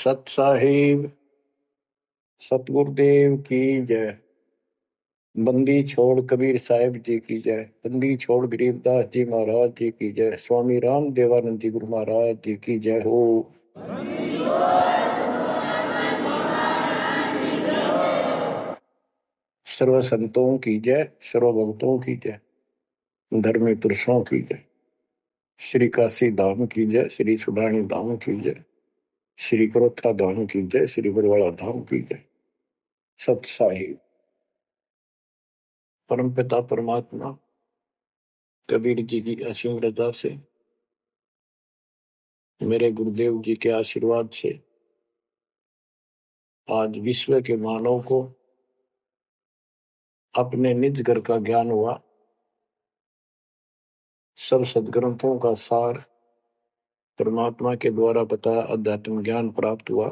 सत साहिब सतगुरुदेव की जय। बंदी छोड़ कबीर साहिब जी की जय। बंदी छोड़ गरीबदास जी महाराज जी की जय। स्वामी राम देवानंद जी गुरु महाराज जी की जय हो। सर्व संतों की जय, सर्व भक्तों की जय, धर्मी पुरुषों की जय। श्री काशी धाम की जय, श्री सुडानी धाम की जय, श्री करोथा धाम की जय, श्री बरवाड़ा धाम की जय। सत साहिब परमपिता परमात्मा कबीर जी की असीम रजा से, मेरे गुरुदेव जी के आशीर्वाद से आज विश्व के मानव को अपने निज घर का ज्ञान हुआ। सब सदग्रंथों का सार परमात्मा के द्वारा बताया अध्यात्म ज्ञान प्राप्त हुआ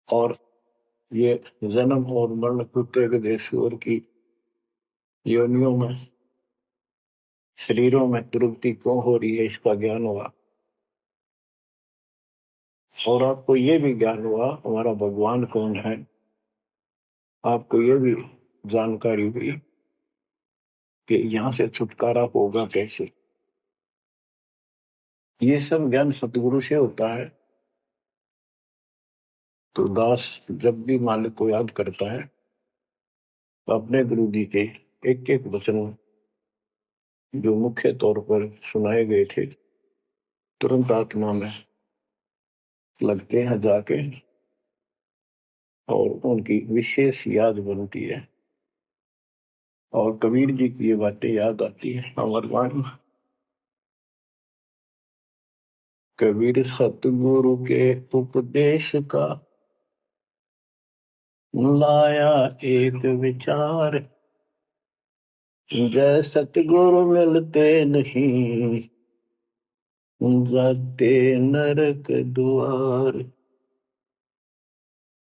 और ये जन्म और मरण प्रत्येक देशवर की योनियों में, शरीरों में दुर्गति क्यों हो रही है, इसका ज्ञान हुआ। और आपको ये भी ज्ञान हुआ हमारा भगवान कौन है। आपको ये भी जानकारी हुई कि यहां से छुटकारा होगा कैसे। ये सब ज्ञान सतगुरु से होता है। तो दास जब भी मालिक को याद करता है तो अपने गुरु जी के एक एक वचन जो मुख्य तौर पर सुनाए गए थे तुरंत आत्मा में लगते हैं जाके और उनकी विशेष याद बनती है और कबीर जी की ये बातें याद आती है। अमरवाणी कबीर सतगुरु के उपदेश का लाया एक विचार, जय सतगुरु मिलते नहीं जाते नरक द्वार।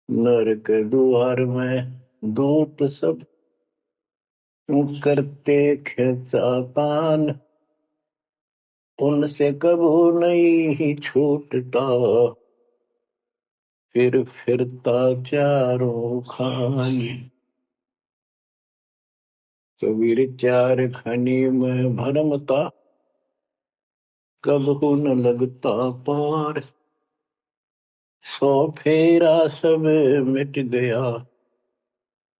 नरक द्वार में दूत सब करते खिंचातान, उनसे कबू नहीं छूटता फिर फिरता चारों खानी। कबीर चार खनी में भरमता कबहू न लगता पार। सौ फेरा सब मिट गया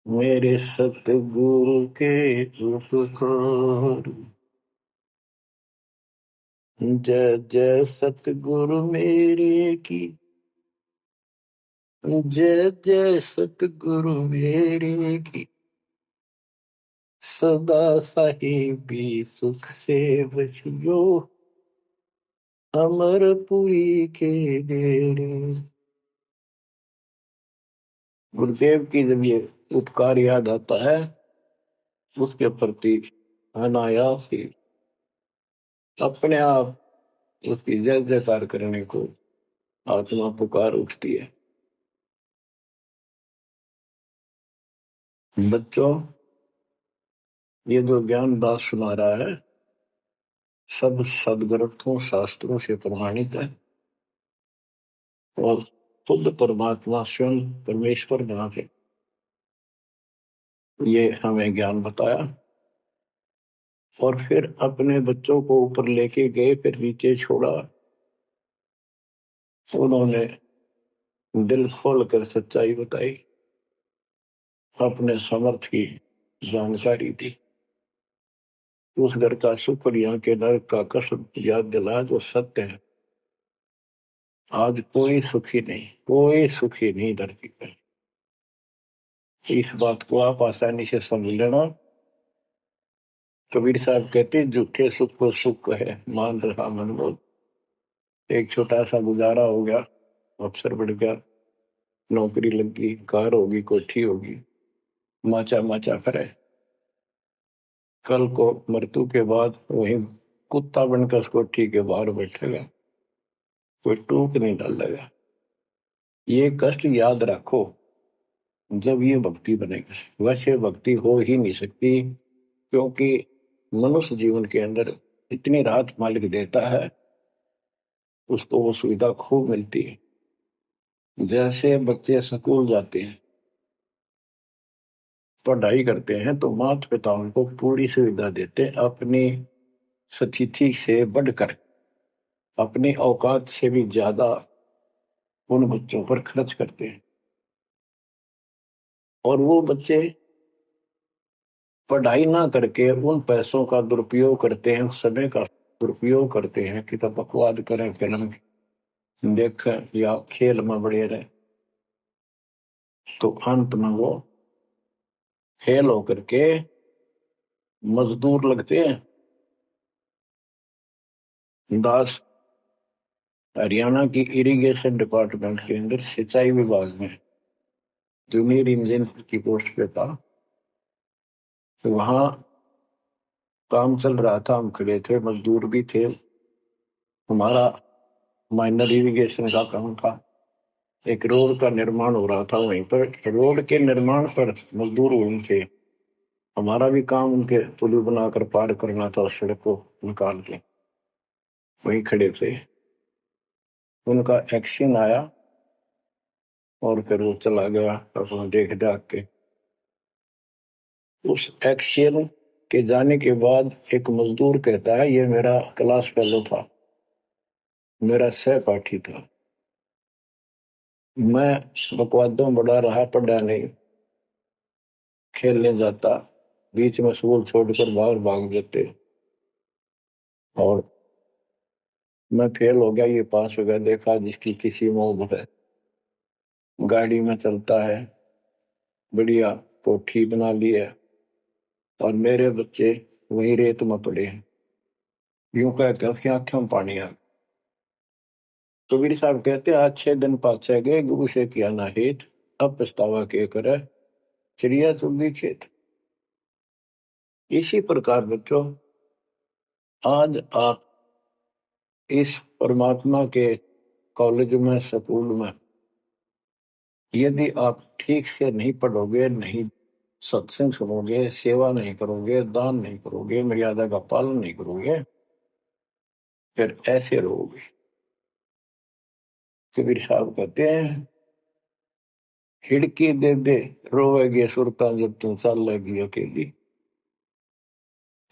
मेरे सतगुरु के उपकार। जय जय सतगुरु मेरे की, जय जय सतगुरु मेरे की। सदा साहिबी सुख से बसियो अमरपुरी के डेरे। गुरुदेव की जब ये उपकार याद आता है उसके प्रति अनायास ही अपने आप उसकी जय जयकार करने को आत्मा पुकार उठती है। बच्चों, ये जो ज्ञान दास सुना रहा है सब सदग्रंथों शास्त्रों से प्रमाणित है और खुद परमात्मा स्वयं परमेश्वर बना के ये हमें ज्ञान बताया और फिर अपने बच्चों को ऊपर लेके गए, फिर नीचे छोड़ा। उन्होंने दिल खोल कर सच्चाई बताई, अपने समर्थ की जानकारी दी। उस घर का सुख, यहाँ के नरक का कष्ट याद दिलाया जो सत्य है। आज कोई सुखी नहीं, कोई सुखी नहीं धरती पर। इस बात को आप आसानी से समझ लेना। कबीर साहब कहते झूठे सुख को सुख है मान रहा मनमोद। एक छोटा सा गुजारा हो गया, अफसर बढ़ गया, नौकरी लग गई, कार होगी, कोठी होगी, माचा माचा करे। कल को मृत्यु के बाद वही कुत्ता बनकर उस कोठी के बाहर बैठेगा, कोई टूक नहीं डालेगा। ये कष्ट याद रखो जब ये भक्ति बनेगी। वैसे भक्ति हो ही नहीं सकती क्योंकि मनुष्य जीवन के अंदर इतनी राहत मालिक देता है, उसको वो सुविधा खूब मिलती है। जैसे बच्चे स्कूल जाते हैं, पढ़ाई करते हैं, तो माता पिता उनको पूरी सुविधा देते हैं, अपनी स्थिति से बढ़कर, अपनी औकात से भी ज्यादा उन बच्चों पर खर्च करते हैं। और वो बच्चे पढ़ाई ना करके उन पैसों का दुरुपयोग करते हैं, उस समय का दुरुपयोग करते हैं कि तो बकवाद करें, फिल्म देख या खेल में बड़े रहे, तो अंत में वो फेल होकर के मजदूर लगते हैं। दास हरियाणा की इरिगेशन डिपार्टमेंट के अंदर सिंचाई विभाग में जूनियर इंजीनियर की पोस्ट पे था। तो वहां काम चल रहा था, हम खड़े थे, मजदूर भी थे, हमारा माइनर इरिगेशन का काम था। एक रोड का निर्माण हो रहा था वहीं पर, रोड के निर्माण पर मजदूर वहीं थे। हमारा भी काम उनके पुल बनाकर पार करना था, सड़क को निकाल के, वहीं खड़े थे। उनका एक्शन आया और फिर वो चला गया अपना देख दाख के। उस एक्शन के जाने के बाद एक मजदूर कहता है, ये मेरा क्लास फेलो था, मेरा सहपाठी था, मैं बकवादों में बड़ा रहा, पढ़ा नहीं, खेलने जाता, बीच में स्कूल छोड़कर बाहर भाग जाते, और मैं फेल हो गया, ये पास हो गया। देखा जिसकी किसी मौज है, गाड़ी में चलता है, बढ़िया कोठी बना ली है, और मेरे बच्चे वही रेत में पड़े हैं। यूं कहते हैं, उसकी आंखों में पानी आ। कबीर साहब कहते हैं, आज 6 दिन पाछे गए, गुरु से किया ना हित, अब पछतावा के करे, चिड़िया चुगी खेत। इसी प्रकार बच्चों, आज आप इस परमात्मा के कॉलेज में, स्कूल में, यदि आप ठीक से नहीं पढ़ोगे, नहीं सत्संग सुनोगे, सेवा नहीं करोगे, दान नहीं करोगे, मर्यादा का पालन नहीं करोगे, फिर ऐसे रहोगे। कबीर साहब कहते हैं, खिड़की दे दे रोवेगी सुरता, जब तुम चल लेगी अकेली।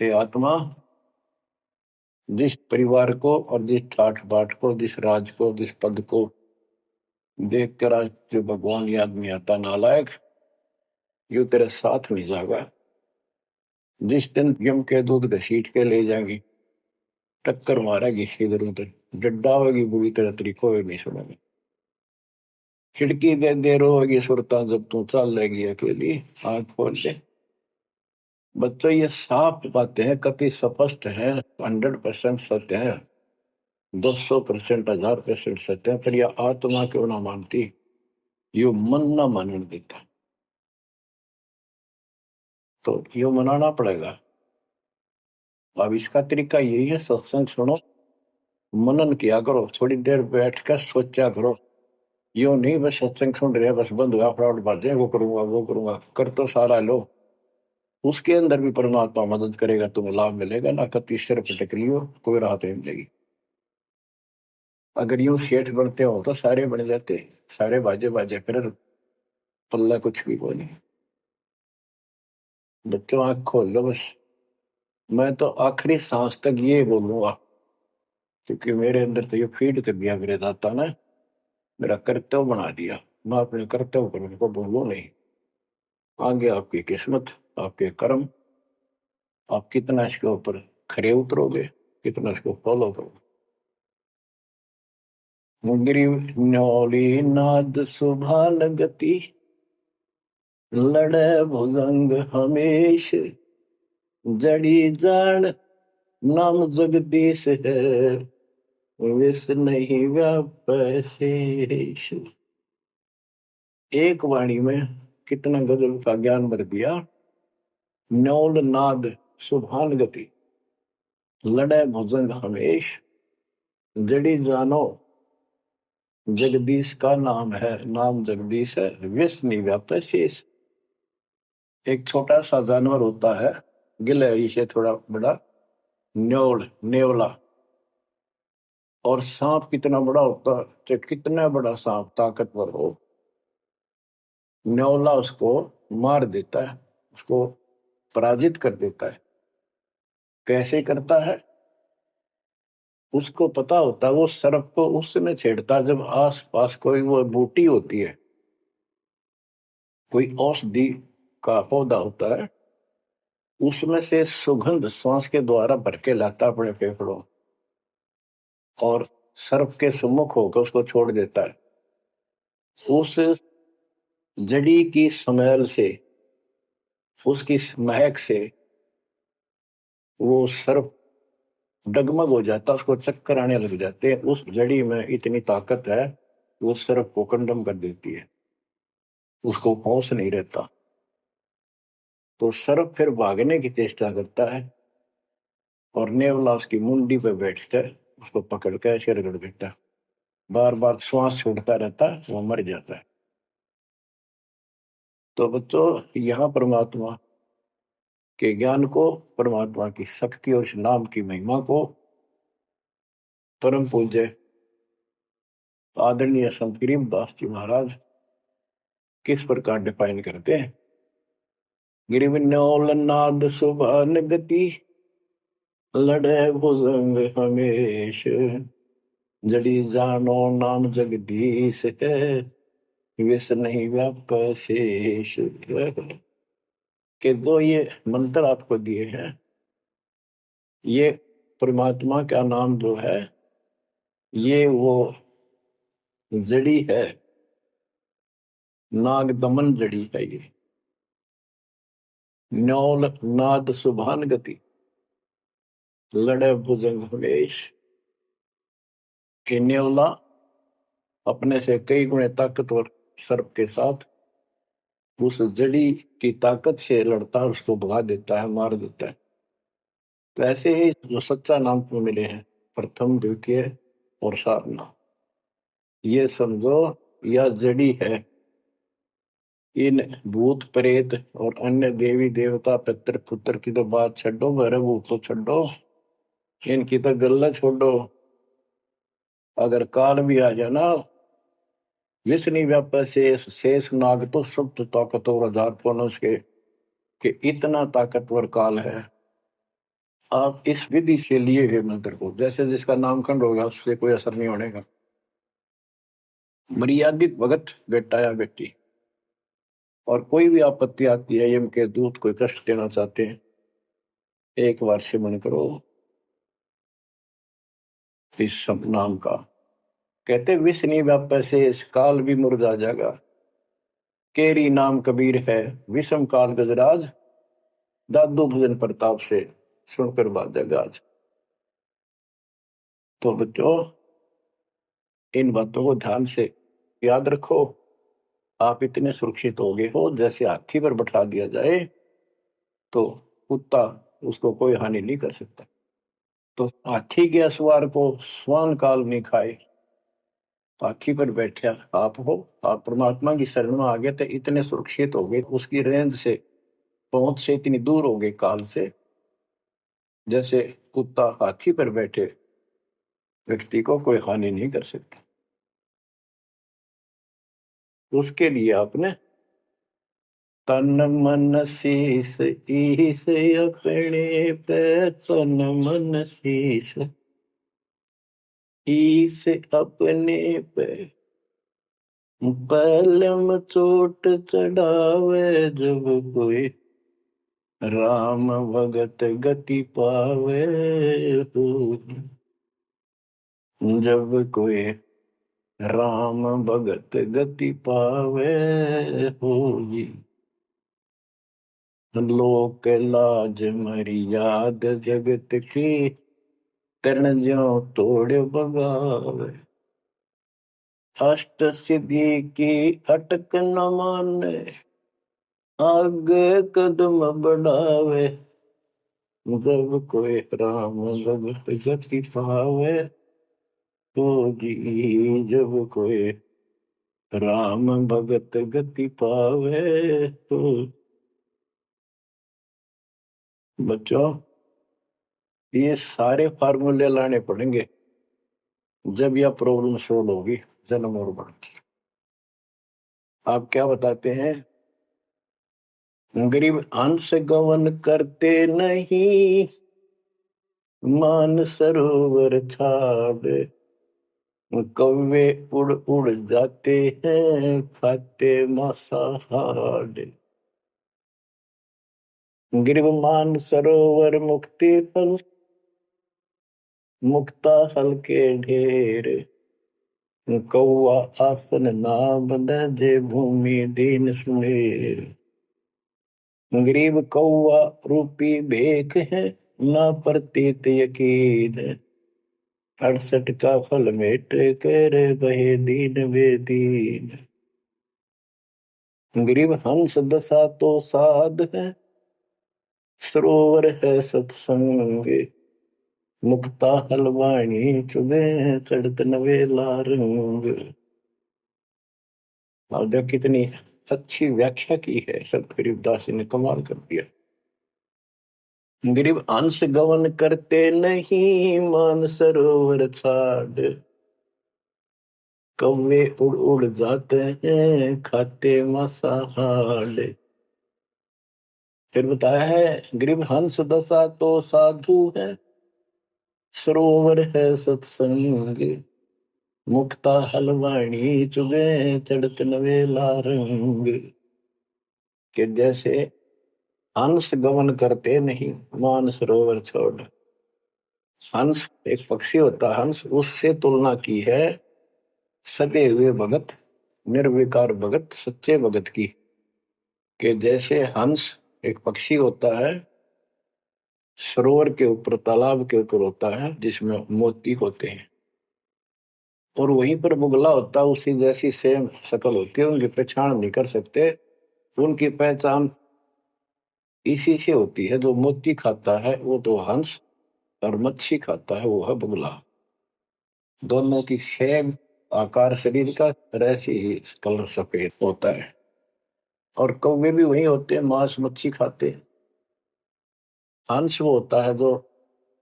हे आत्मा, जिस परिवार को और जिस ठाठ बाट को, जिस राज को, जिस पद को देख कर आज जो भगवान याद नहीं आता, नालायक, यो तेरे साथ नहीं जाएगा। जिस दिन यम के दूध घसीट के ले जाएंगी, टक्कर मारेगी इधर उधर, डड्डा होगी बुरी तरह, तरीको होगी नहीं सुनेगी। खिड़की दे दे रोएगी सुरता, जब तू चल लेगी अकेली। आंख खोल दे। बच्चों, ये साफ बातें हैं, कति स्पष्ट है, 100% सत्य है, 200%, 1000% सत्य है, पर यह आत्मा क्यों ना मानती, यो मन ना मानने देता, तो यो मनाना पड़ेगा। अब इसका तरीका यही है, सत्संग सुनो, मनन किया करो, थोड़ी देर बैठ कर सोचा करो। यो नहीं बस सत्संग सुन रहे, बस बंद हुआ फ्रॉड बातें, वो करूंगा वो करूंगा, कर तो सारा लो। उसके अंदर भी परमात्मा मदद करेगा, तुम्हें लाभ मिलेगा ना, कति सिर पटक लियो, कोई राहत नहीं मिलेगी। अगर यूं सेठ बनते हो तो सारे बन जाते, सारे बाजे बाजे, फिर पल्ला कुछ भी को नहीं। बच्चों, आंख खोल लो बस। मैं तो आखिरी सांस तक ये बोलूंगा, क्योंकि मेरे अंदर तो ये फीड कर दिया मेरे दाता ने, मेरा कर्तव्य बना दिया। मैं अपने कर्तव्य पर उनको बोलूं नहीं। आगे आपकी किस्मत, आपके कर्म, आप कितना इसके ऊपर खरे उतरोगे, कितना इसको फॉलो करोगे। ग्रीव न्योली नाद सुभान गति, लड़े भुजंग हमेश, जड़ी जान नाम जगदीश है, विष नहीं व्यापै शेष। एक वाणी में कितना गजब का ज्ञान भर दिया। न्योल नाद सुभान गति, लड़े भुजंग हमेश, जड़ी जानो जगदीश का नाम है, नाम जगदीश है, विष नहीं व्यापै शेष। एक छोटा सा जानवर होता है, गिलहरी से थोड़ा बड़ा, न्योल, नेवला, और सांप कितना बड़ा होता है, तो कितना बड़ा सांप ताकतवर हो, न्योला उसको मार देता है, उसको पराजित कर देता है। कैसे करता है? उसको पता होता है वो सर्प को उस समय छेड़ता है जब आस पास कोई वो बूटी होती है, कोई औषधि का पौधा होता है, उसमें से सुगंध श्वास के द्वारा भर के लाता अपने फेफड़ों, और सर्प के सम्मुख होकर उसको छोड़ देता है। उस जड़ी की स्मेल से, उसकी महक से वो सर्प डगमग हो जाता, उसको चक्कर आने लग जाते हैं। उस जड़ी में इतनी ताकत है, वो सर्प को कंडम कर देती है, उसको होश नहीं रहता। तो सर्प फिर भागने की चेष्टा करता है और नेवला उसकी मुंडी पे बैठकर उसको पकड़ कर ऐसे रगड़ देता है, बार बार श्वास छूटता रहता है, वो मर जाता है। तो बच्चों, यहाँ परमात्मा के ज्ञान को, परमात्मा की शक्ति और उस नाम की महिमा को परम पूज्य आदरणीय संत गरीबदास जी महाराज किस प्रकार डिफाइन करते हैं? गिरिविन्योल नाद सुभान गति, लड़े भुजंग हमेश, जड़ी जानो नाम जगदीश है, विष नहीं व्याप शेष। के दो ये मंत्र आपको दिए हैं, ये परमात्मा का नाम जो है, ये वो जड़ी है, नाग दमन जड़ी है ये। न्योल नाद सुभान गति, लड़े भुजंग हमेश। कि न्योला अपने से कई गुणे ताकतवर सर्प के साथ उस जड़ी की ताकत से लड़ता है, उसको भगा देता है, मार देता है। तो ऐसे ही जो सच्चा नाम को मिले हैं, प्रथम द्वितीय और सारना, ये समझो यह जड़ी है। इन भूत प्रेत और अन्य देवी देवता पितर पुत्र की तो बात छोड़ो, मेरे भूत तो छोड़ो, इनकी तो गल्ला छोड़ो। अगर काल भी आ जाए ना, विष्णु व्याप शेष शेष नाग तो सुप्त ताकतवर हजार पुनः के, कि इतना ताकतवर काल है। आप इस विधि से लिए हुए मंत्र को, जैसे जिसका नामकरण होगा उससे कोई असर नहीं होने का। मर्यादित भगत बेटा या बेटी, और कोई भी आपत्ति आती है, यम के दूत कोई कष्ट देना चाहते हैं, एक बार सिमरण करो इस सब नाम का। कहते विष नहीं व्याप से इस काल भी मुरझा जाएगा, केरी नाम कबीर है, विषम काल गजराज, दादू भजन प्रताप से सुनकर बाजा गाज। तो बच्चों, इन बातों को ध्यान से याद रखो। आप इतने सुरक्षित हो गए हो, जैसे हाथी पर बैठा दिया जाए तो कुत्ता उसको कोई हानि नहीं कर सकता। तो हाथी के असवार को स्वान काल नहीं खाए, हाथी पर बैठे आप हो, आप परमात्मा की शरण में आ गए तो इतने सुरक्षित हो गए, उसकी रेंज से, पहुंच से इतनी दूर हो गए काल से, जैसे कुत्ता हाथी पर बैठे व्यक्ति को कोई हानि नहीं कर सकता। उसके लिए आपने तन मन शीस ईस अपने पे, तन मन शीस ईस अपने पे, पलम चोट चढ़ावे जब कोई, राम भगत गति पावे हो। जब कोई राम भगत गति पावे हो जी, लोक लाज मर्याद जगत की, तरण ज्यों तोड़ बगावे। अष्ट सिद्धि की अटक न माने, आगे कदम बढ़ावे। जब कोई राम भगत गति पावे तो जी, जब कोई राम भगत गति पावे तो। बच्चों, ये सारे फार्मूले लाने पड़ेंगे। जब यह प्रॉब्लम सोल्व होगी जन्म और मरण की। आप क्या बताते हैं? गरीब हंस गवन करते नहीं, मान सरोवर छाड़, कौवे उड़ उड़ जाते हैं, खाते मांसाहार। गिरव मान सरोवर मुक्ति फल, मुक्ता हल के ढेर, कौआ आसन नाम जे भूमि दीन सुमेर। गरीब कौआ रूपी भेख है, ना प्रतीत यकीन, 68 का फल मेट कर बहे दीन वे दीन। गरीब हंस दशा तो साध है, सरोवर है सत्संग, मुक्ता हलवाणी चुगे चढ़त नवेला रंग। और देख कितनी अच्छी व्याख्या की है सब, गरीबदास जी ने कमाल कर दिया। गरीब अंश गवन करते नहीं, मान सरोवर छाड़, कौवे उड़ उड़ जाते हैं, खाते मांसाहार। फिर बताया है, गरीब हंस दशा तो साधु है, सरोवर है सत्संग, मुक्ता हलवाणी चुगे चढ़त नवेला रंग। कि जैसे हंस गमन करते नहीं, मान सरोवर छोड़। हंस एक पक्षी होता, हंस उससे तुलना की है सदे हुए भगत, निर्विकार भगत, सच्चे भगत की। कि जैसे हंस एक पक्षी होता है, सरोवर के ऊपर तालाब के ऊपर होता है जिसमें मोती होते हैं, और वहीं पर बुगला होता है, उसी जैसी सेम शक्ल होती है, उनकी पहचान नहीं कर सकते। उनकी पहचान इसी से होती है, जो मोती खाता है वो तो हंस, और मच्छी खाता है वो है बुगला। दोनों की सेम आकार शरीर का, ऐसे ही कलर सफेद होता है। और कौवे भी वही होते हैं, मांस मच्छी खाते हैं। हंस वो होता है जो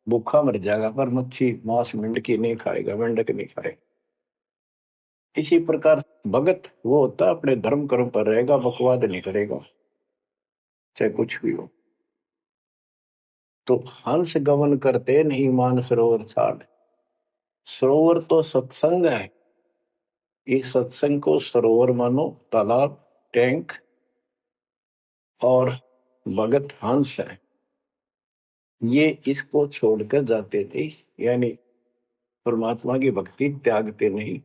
भूखा मर जाएगा, पर मच्छी मांस मेंढकी नहीं खाएगा, मेंढक नहीं खाएगा। इसी प्रकार भगत वो होता है अपने धर्म कर्म पर रहेगा, बकवाद नहीं करेगा, चाहे कुछ भी हो। तो हंस गमन करते नहीं, मान सरोवर छाड़। सरोवर तो सत्संग है, इस सत्संग को सरोवर मानो, तालाब, टैंक, और भगत हंस है, ये इसको छोड़कर जाते थे, यानी परमात्मा की भक्ति त्यागते नहीं।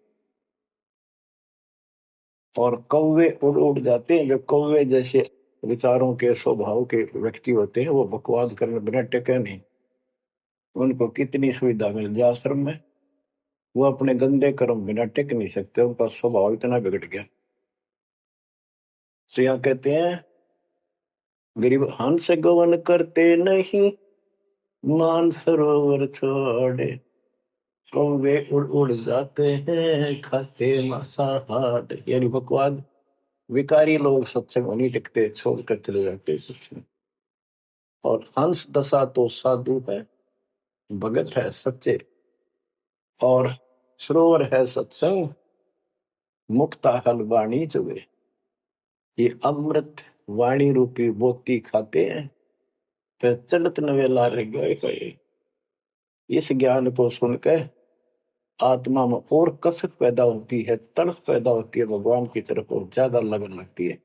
और कौवे उड़ उड़ जाते हैं, जो कौवे जैसे विचारों के स्वभाव के व्यक्ति होते हैं, वो बकवाद करने बिना टेके नहीं। उनको कितनी सुविधा मिल जाए आश्रम में, वो अपने गंदे कर्म बिना टिक नहीं सकते, उनका स्वभाव इतना बिगड़ गया। तो यहाँ कहते हैं, गरीब हंस गवन करते नहीं, मान सरोवर छोड़े, कौवे उड़ उड़ जाते हैं, खाते मांसाहार। यानी बकवाद विकारी लोग सत्संग नहीं टिकते, छोड़कर चले जाते सत्संग। और हंस दशा तो साधु है, भगत है सच्चे, और सरोवर है सत्संग, मुक्ता हल वाणी चुगे। ये अमृत वाणी रूपी मोती खाते हैं, फिर चलत नवेला रह गए। इस ज्ञान को सुनकर आत्मा में और कसक पैदा होती है, तड़प पैदा होती है भगवान की तरफ, और ज्यादा लगन लगती है।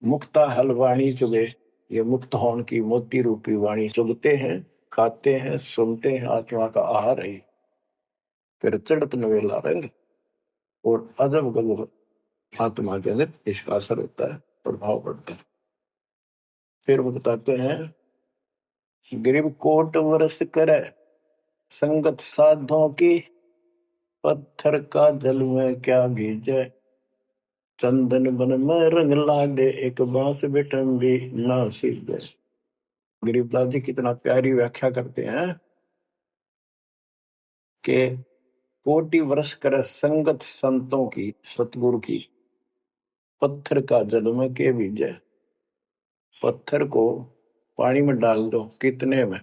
मुक्ता हल वाणी चुगे, ये मुक्त होने की मोती रूपी वाणी चुगते हैं, खाते हैं, सुनते हैं, आत्मा का आहार है। फिर चढ़त नवेला रंग, और अजब गजब आत्मा के अंदर इसका असर होता है, प्रभाव पड़ता है। फिर वो बताते हैं, गरीब कोट वर्ष करे, संगत साधों की, पत्थर का जल में क्या भीजे, चंदन बन में रंग लागे, एक बांस बिठन भी ना सीधे। गरीबदास जी कितना प्यारी व्याख्या करते हैं कि कोटि वर्ष कर संगत संतों की, सतगुरु की, पत्थर का जल में के भीजे। पत्थर को पानी में डाल दो कितने में,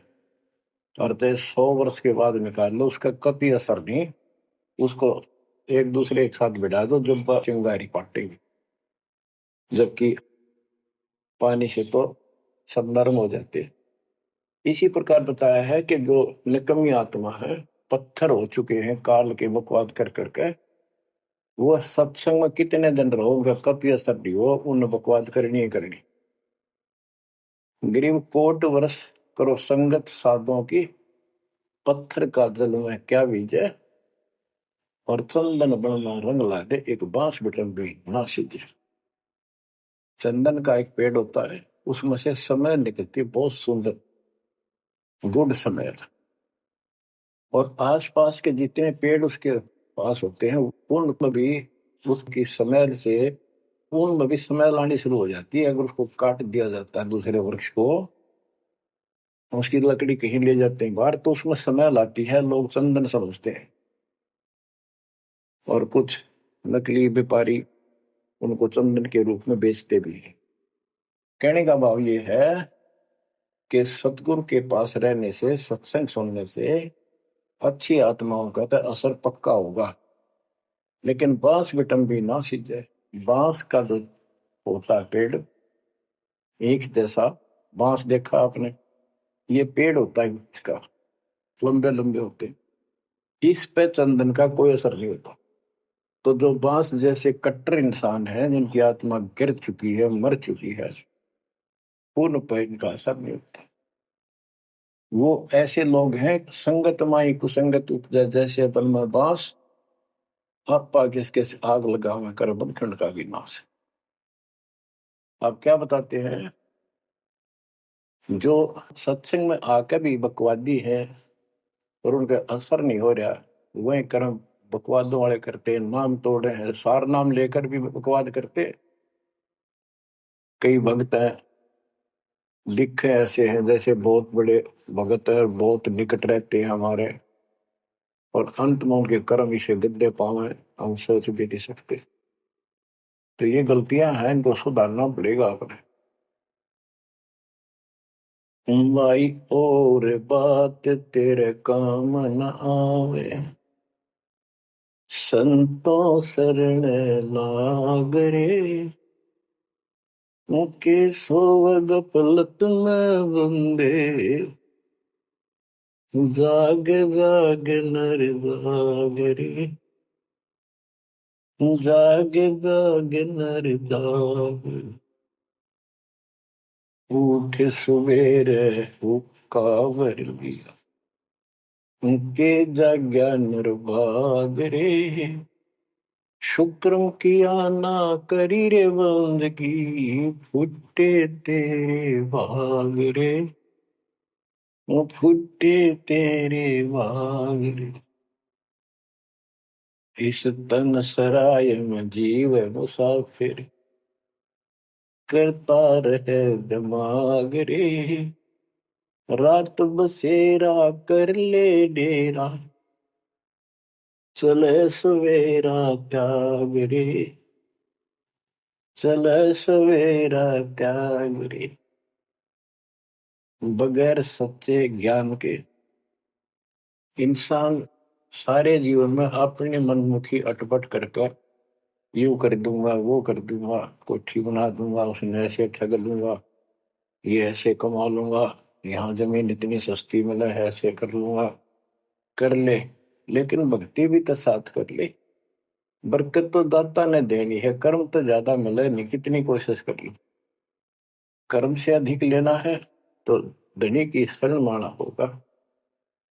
और तो 100 वर्ष के बाद निकाल लो, उसका कभी असर नहीं। उसको एक दूसरे के साथ बिठा दो, जब चिंगारी पाटेगी, जबकि पानी से तो सब नरम हो जाते। इसी प्रकार बताया है कि जो निकम्मी आत्मा है, पत्थर हो चुके हैं काल के बकवाद कर करके, वो सत्संग में कितने दिन रहो, उनका कभी असर नहीं हो, उन बकवाद करनी ही करनी। गरीब कोट वर्ष करो संगत साधुओं की, पत्थर का जल में क्या बीजे, और चंदन बनना रंग ला दे, एक बांस बिटम भी ना सीधे। चंदन का एक पेड़ होता है, उसमें से समय निकलती है बहुत सुंदर, गुड समय। और आसपास के जितने पेड़ उसके पास होते हैं, उनमें भी उसकी स्मेल से, उनमें भी स्मेल आनी शुरू हो जाती है। अगर उसको काट दिया जाता है दूसरे वृक्ष को, उसकी लकड़ी कहीं ले जाते हैं बाहर, तो उसमें स्मेल आती है, लोग चंदन समझते हैं। और कुछ नकली व्यापारी उनको चंदन के रूप में बेचते भी हैं। कहने का भाव ये है कि सतगुरु के पास रहने से, सत्संग सुनने से अच्छी आत्माओं का तो असर पक्का होगा। लेकिन बांस बिटम भी ना सीधे। बांस का जो होता है पेड़, एक जैसा बांस देखा आपने, ये पेड़ होता है इसका, लंबे लंबे होते हैं, इस पे चंदन का कोई असर नहीं होता। तो जो बांस जैसे कट्टर इंसान है, जिनकी आत्मा गिर चुकी है, मर चुकी है, पूर्ण पे इनका असर नहीं होता। वो ऐसे लोग हैं, संगत माई कुसंगत उपजा, जैसे अपन में बांस, आपा किसके आग लगा हुआ कर बनखंड का विनाश। आप क्या बताते हैं, जो सत्संग में आकर भी बकवादी है और उनका असर नहीं हो रहा, वही कर्म बकवादों वाले करते, नाम तोड़े हैं, सार नाम लेकर भी बकवाद करते। कई भक्त हैं, लिखे ऐसे हैं जैसे बहुत बड़े भगत है, बहुत निकट रहते हैं हमारे, और अंत में उनके कर्म इसे गद्दे पावे, हम सोच भी नहीं सकते। तो ये गलतियां हैं, इनको सुधारना पड़ेगा अपने। भाई और बात तेरे काम न आवे, संतों शरण लाग रे, मुके सोवग पलत में बंदे, जाग जाग नर जाग रे, जाग जाग नर जाग, उठ सवेरे हुक्कावर लिया, उनके जाग्या नर भाग रे, शुक्रम किया ना करी रे बंदगी, फुटे तेरे भाग रे, वो फुटे तेरे भाग रे, इस तन सराय में जीव मुसाफिर, करता रहे दिमाग रे, रात बसेरा कर ले डेरा, चले सवेरा त्याग रे, चले सवेरा त्याग रे। बगैर सच्चे ज्ञान के इंसान सारे जीवन में अपनी मनमुखी अटपट कर कर, यूं कर दूंगा, वो कर दूंगा, कोठी बना दूंगा, उसने ऐसे ठग लूंगा, ये ऐसे कमा लूंगा, यहाँ जमीन इतनी सस्ती मिला है, ऐसे कर लूंगा, कर ले। लेकिन भक्ति भी तो साथ कर ले। बरकत तो दाता ने देनी है, कर्म तो ज्यादा मिले नहीं, कितनी कोशिश कर लो, कर्म से अधिक लेना है तो धनी की शरण माना होगा।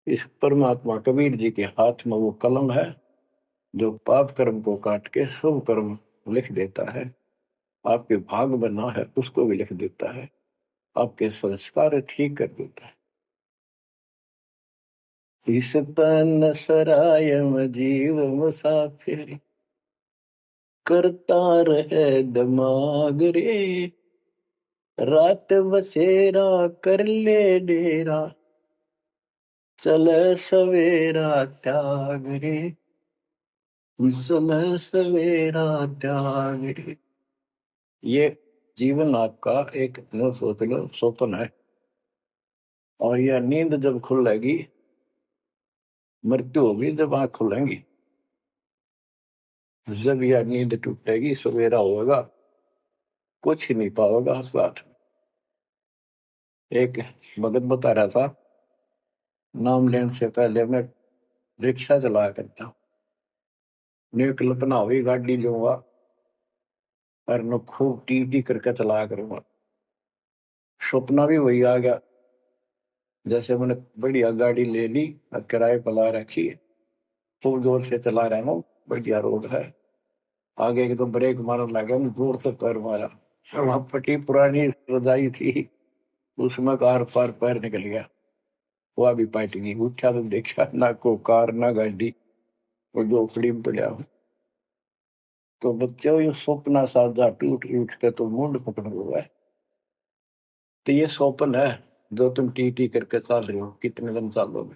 इस परमात्मा कबीर जी के हाथ में वो कलम है, जो पाप कर्म को काट के शुभ कर्म लिख देता है। आपके भाग बना है उसको भी लिख देता है, आपके संस्कार ठीक कर देता है। इस तन सराय में जीव मुसाफिर, करता रहे दिमाग रे, रात बसेरा कर ले डेरा, चले सवेरा त्याग रे, चले सवेरा त्याग रे। ये जीवन आपका एक, नो सोच लो, स्वप्न है। और यह नींद जब खुलेगी, मृत्यु होगी जब आंख खुलेंगी। जब यह नींद टूटेगी, सवेरा होगा, कुछ ही नहीं पाओगा उस बात। एक भगत बता रहा था, नाम लेने से पहले मैं रिक्शा चलाया करता हूँ, ने कल्पना हुई गाड़ी लूंगा और न खूब टी टी करके चलाया करूंगा। सपना भी वही आ गया, जैसे मैंने बढ़िया गाड़ी ले ली और किराए पर ला रखी है, खूब जोर से चला रहा हूँ, बढ़िया रोड है, आगे एकदम ब्रेक मारने लगा, जोर से पैर मारा, वहां फटी पुरानी रजाई थी, उसमें कार पार पैर निकल गया, वह भी पाट गई। उठा तो देखा ना को कार ना गाड़ी, और झोपड़ी में पड़ा हूँ। तो बच्चों, ये सपना साजा टूट उठ के तो मुंड पकड़ हुआ है। तो ये स्वप्न है जो तुम टी टी करके चल रहे हो, कितने दिन चलोगे।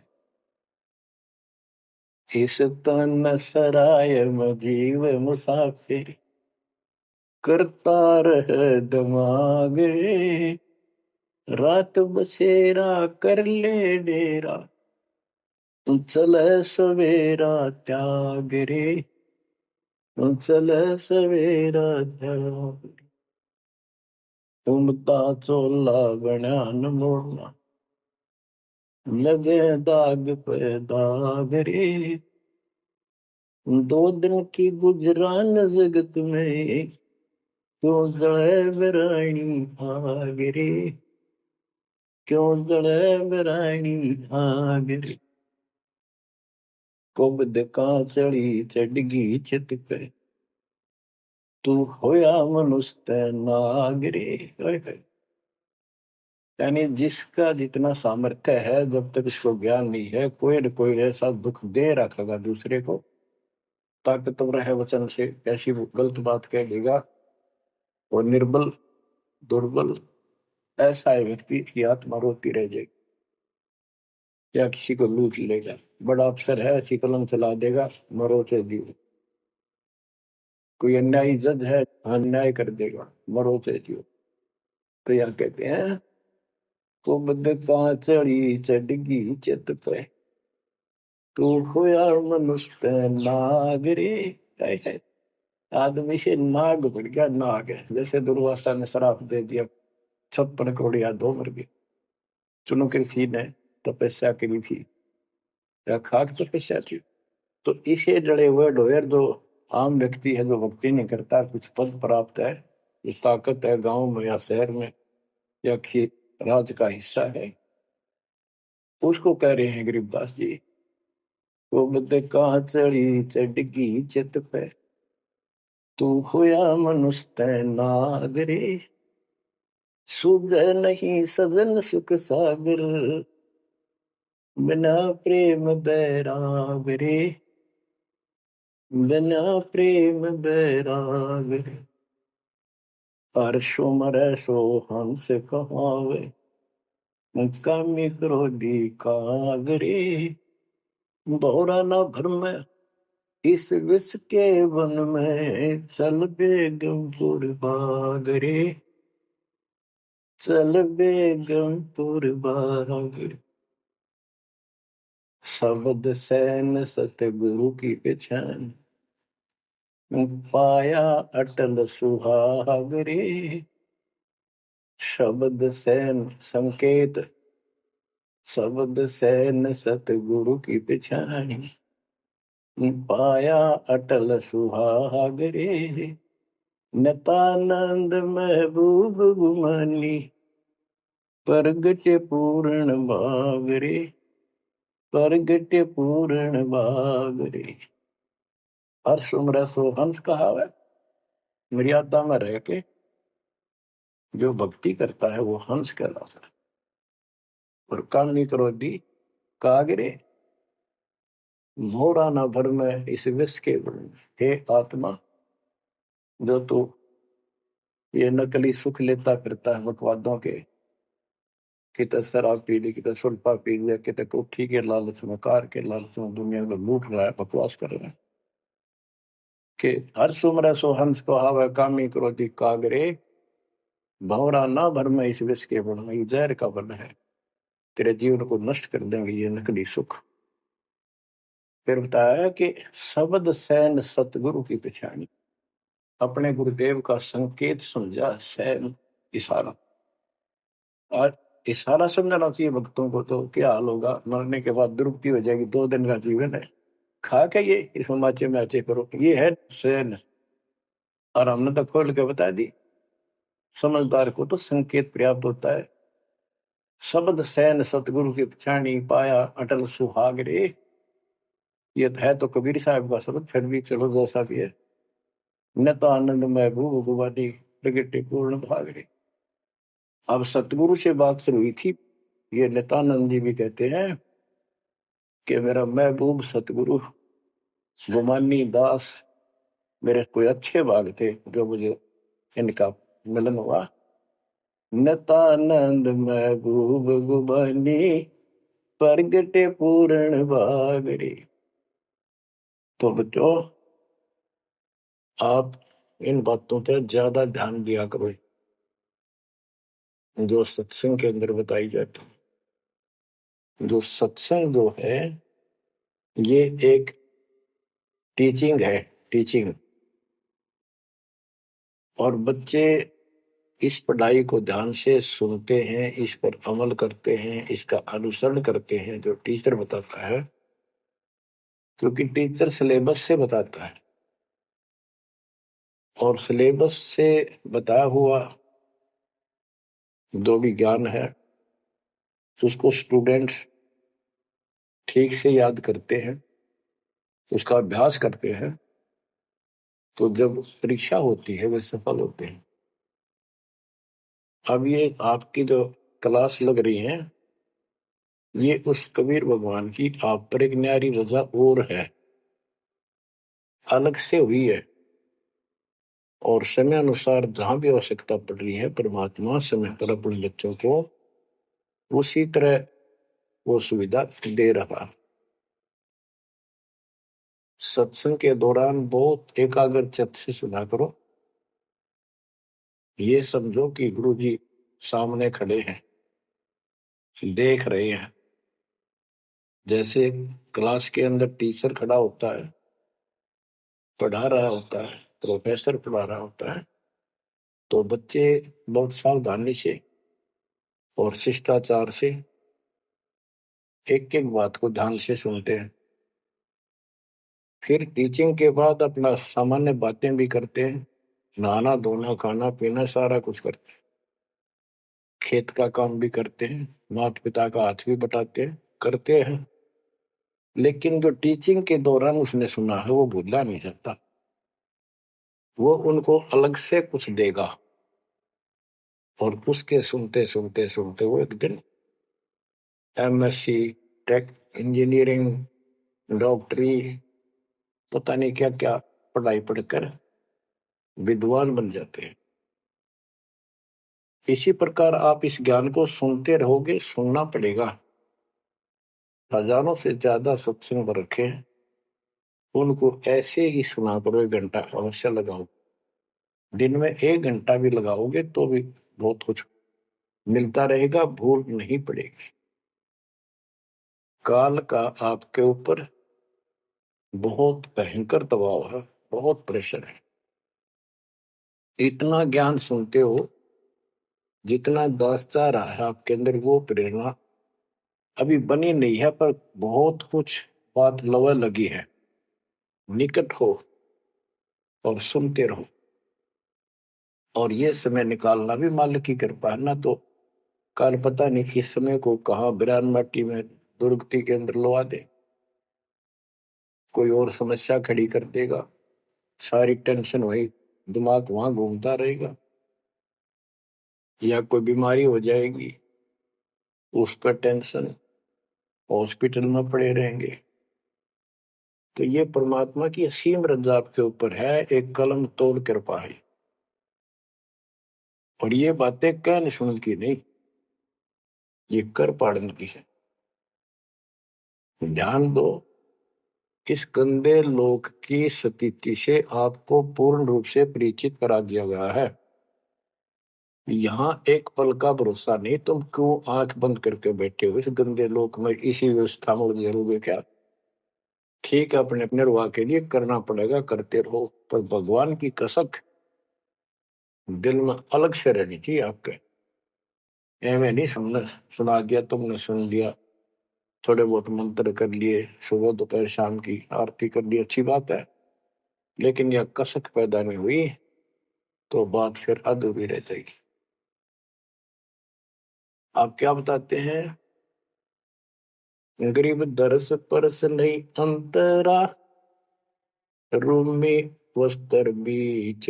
इस तन सराय में जीव मुसाफिर, करता रह दिमाग रे, रात बसेरा कर ले डेरा, चले सवेरा त्याग रे, चले सवेरा त्याग। उमता चोला बन्यान मोड़ना, लगे दाग पे दाग रे, दो दिन की गुजरान जगत में, क्यों जड़े बरानी आग रे, क्यों जड़े बरानी आग रे। कुबद का चढ़ी चढ़गी छित पे, तू होया मनुष्य नाग रे। यानी जिसका जितना सामर्थ्य है, जब तक इसको ज्ञान नहीं है, कोई न कोई ऐसा दुख दे रखेगा दूसरे को, ताकतवर है वचन से ऐसी गलत बात कह देगा, और निर्बल दुर्बल ऐसा है व्यक्ति की आत्मा रोती रह जाएगी, या किसी को लूट लेगा। बड़ा अफसर है, ऐसी कलम चला देगा, मरो से जीव। कोई अन्यायी जज है, अन्याय कर देगा, मरो से जीव। तो यह कहते हैं, कुबद का चढ़ी चढ़गी चित पे, तू होया मनुष्य नाग रे। है। आदमी से नाग बढ़ गया, नाग है। जैसे दुर्वासा ने श्राप दे दिया, 56 करोड़ यादव मर गए। चुनो कृषि ने तपस्या करी थी, या खाक तपस्या थी। तो इसे जड़े हुए ढोयर जो आम व्यक्ति है, जो भक्ति नहीं करता, कुछ पद प्राप्त है, जो ताकत है गांव में या शहर में या राज का हिस्सा है, उसको कह रहे हैं गरीबदास जी, वो बदे कहा चढ़ी चढ़गी चित पे, तू होया मनुष्य नागरे, सुध नहीं सजन सुख सागर, बिना प्रेम बैराग रे, बिना प्रेम बैराग रे। हर्षो मरै सो हंस कहावे, कामी क्रोधी कागरे, बहुरा न भ्रम इस विष के वन में, चल बेगमपुर बागरे, चल बेगमपुर बागरे। शब्द सैन सतगुरु की पहचान, पाया अटल सुहाग रे। शब्द सैन संकेत, शब्द सैन सतगुरु की पहचान, पाया अटल सुहाग रे। नतानंद महबूब गुमानी, प्रगट पूर्ण भाग रे, प्रगट पूर्ण भाग रे। हर्ष उम्र सो हंस कहा है, मर्यादा में रह के जो भक्ति करता है वो हंस कहलाता है। और कामी क्रोधी कागरे, मोरा न भर में इस विष के गुण। हे आत्मा, जो तू ये नकली सुख लेता फिरता है बकवादों के, कितने शराब पी ली, कितने सुल्फा पी लिया, कितने कोठी के लालच में, कार के लालच में दुनिया को लूट रहा है, बकवास कर रहा है, कि हर सुमर सो हंस को हावे, कामी क्रोधी कागरे, भौरा ना भर में इस विष के बन में, जहर का बन है। तेरे जीवन को नष्ट कर देंगे ये नकली सुख। फिर बताया कि शब्द सैन सतगुरु की पहचानी, अपने गुरुदेव का संकेत समझा सैन इशारा। और इशारा समझना चाहिए भक्तों को, तो क्या हाल होगा, मरने के बाद दुर्गति हो जाएगी, 2 दिन का जीवन है, खा के ये इसमें माचे मैचे करो, ये है सैन। और हमने तो खोल के बता दी, समझदार को तो संकेत पर्याप्त होता है। शब्द सैन सतगुरु की पहचानी, पाया अटल सुहाग रे। ये है तो कबीर साहब का शब्द, फिर भी चलो जैसा भी है। न तो आनंद महबूब भगवानी प्रगटे पूर्ण भाग रे। अब सतगुरु से बात शुरू हुई थी, ये नित्यानंद जी भी कहते हैं कि मेरा महबूब सतगुरु गुमानी दास, मेरे कोई अच्छे भाग थे जो मुझे इनका मिलन हुआ। नित्यानंद महबूब गुमानी प्रगटे पूर्ण भाग रे। तो बच्चों, आप इन बातों पे ज्यादा ध्यान दिया करो जो सत्संग के अंदर बताई जाती है। जो सत्संग जो है ये एक टीचिंग है, टीचिंग। और बच्चे इस पढ़ाई को ध्यान से सुनते हैं, इस पर अमल करते हैं, इसका अनुसरण करते हैं जो टीचर बताता है, क्योंकि टीचर सिलेबस से बताता है और सिलेबस से बताया हुआ जो भी ज्ञान है उसको स्टूडेंट्स ठीक से याद करते हैं, उसका अभ्यास करते हैं, तो जब परीक्षा होती है वे सफल होते हैं। अब ये आपकी जो क्लास लग रही है ये उस कबीर भगवान की आप पर एक न्यारी रजा और है, अलग से हुई है। और समय अनुसार जहां भी आवश्यकता पड़ रही है परमात्मा समय पर अपने बच्चों को उसी तरह वो सुविधा दे रहा। सत्संग के दौरान बहुत एकाग्र चित्त से सुना करो। ये समझो कि गुरु जी सामने खड़े हैं, देख रहे हैं। जैसे क्लास के अंदर टीचर खड़ा होता है, पढ़ा रहा होता है, प्रोफेसर पढ़ा रहा होता है, तो बच्चे बहुत सावधानी से और शिष्टाचार से एक एक बात को ध्यान से सुनते हैं। फिर टीचिंग के बाद अपना सामान्य बातें भी करते हैं, नहाना धोना खाना पीना सारा कुछ करते हैं, खेत का काम भी करते हैं, माता पिता का हाथ भी बटाते हैं, करते हैं। लेकिन जो टीचिंग के दौरान उसने सुना है वो भूलना नहीं चाहता, वो उनको अलग से कुछ देगा। और उसके सुनते सुनते सुनते वो एक दिन एमएससी, टेक, इंजीनियरिंग, डॉक्टरी, पता नहीं क्या क्या पढ़ाई पढ़कर विद्वान बन जाते हैं। इसी प्रकार आप इस ज्ञान को सुनते रहोगे, सुनना पड़ेगा। हजारों से ज्यादा सत्संग रखे, उनको ऐसे ही सुना करो, 1 घंटा अवश्य लगाओ। दिन में 1 घंटा भी लगाओगे तो भी बहुत कुछ मिलता रहेगा, भूल नहीं पड़ेगी। काल का आपके ऊपर बहुत भयंकर दबाव है, बहुत प्रेशर है। इतना ज्ञान सुनते हो जितना दास चाह रहा है आपके अंदर, वो प्रेरणा अभी बनी नहीं है, पर बहुत कुछ बात लवा लगी है। निकट हो और सुनते रहो। और ये समय निकालना भी मालिक की कृपा है ना, तो कल पता नहीं इस समय को कहाँ बिरान माटी में दुर्गति के अंदर लवा दे, कोई और समस्या खड़ी कर देगा, सारी टेंशन वही दिमाग वहां घूमता रहेगा, या कोई बीमारी हो जाएगी उस पर टेंशन, हॉस्पिटल में पड़े रहेंगे। तो ये परमात्मा की असीम रजा आपके ऊपर है, एक कलम तोड़ कृपा है। और ये बातें कहने सुन की नहीं, ये कर पाड़न की है। ध्यान दो, इस गंदे लोक की स्थिति से आपको पूर्ण रूप से परिचित करा दिया गया है। यहाँ एक पल का भरोसा नहीं, तुम क्यों आंख बंद करके बैठे हो इस गंदे लोक में, इसी व्यवस्था में उलझे रहोगे क्या? ठीक है, अपने अपने रुआ के लिए करना पड़ेगा, करते रहो, पर भगवान की कसक दिल में अलग से रहनी चाहिए आपके। एवं नहीं सुनना, सुना दिया तुमने, सुन लिया, थोड़े बहुत मंत्र कर लिए, सुबह दोपहर शाम की आरती कर ली, अच्छी बात है, लेकिन यह कसक पैदा नहीं हुई तो बात फिर अधूरी रह जाएगी। आप क्या बताते हैं? गरीब दरस परस नहीं अंतरा, रूमी वस्त्र बीच,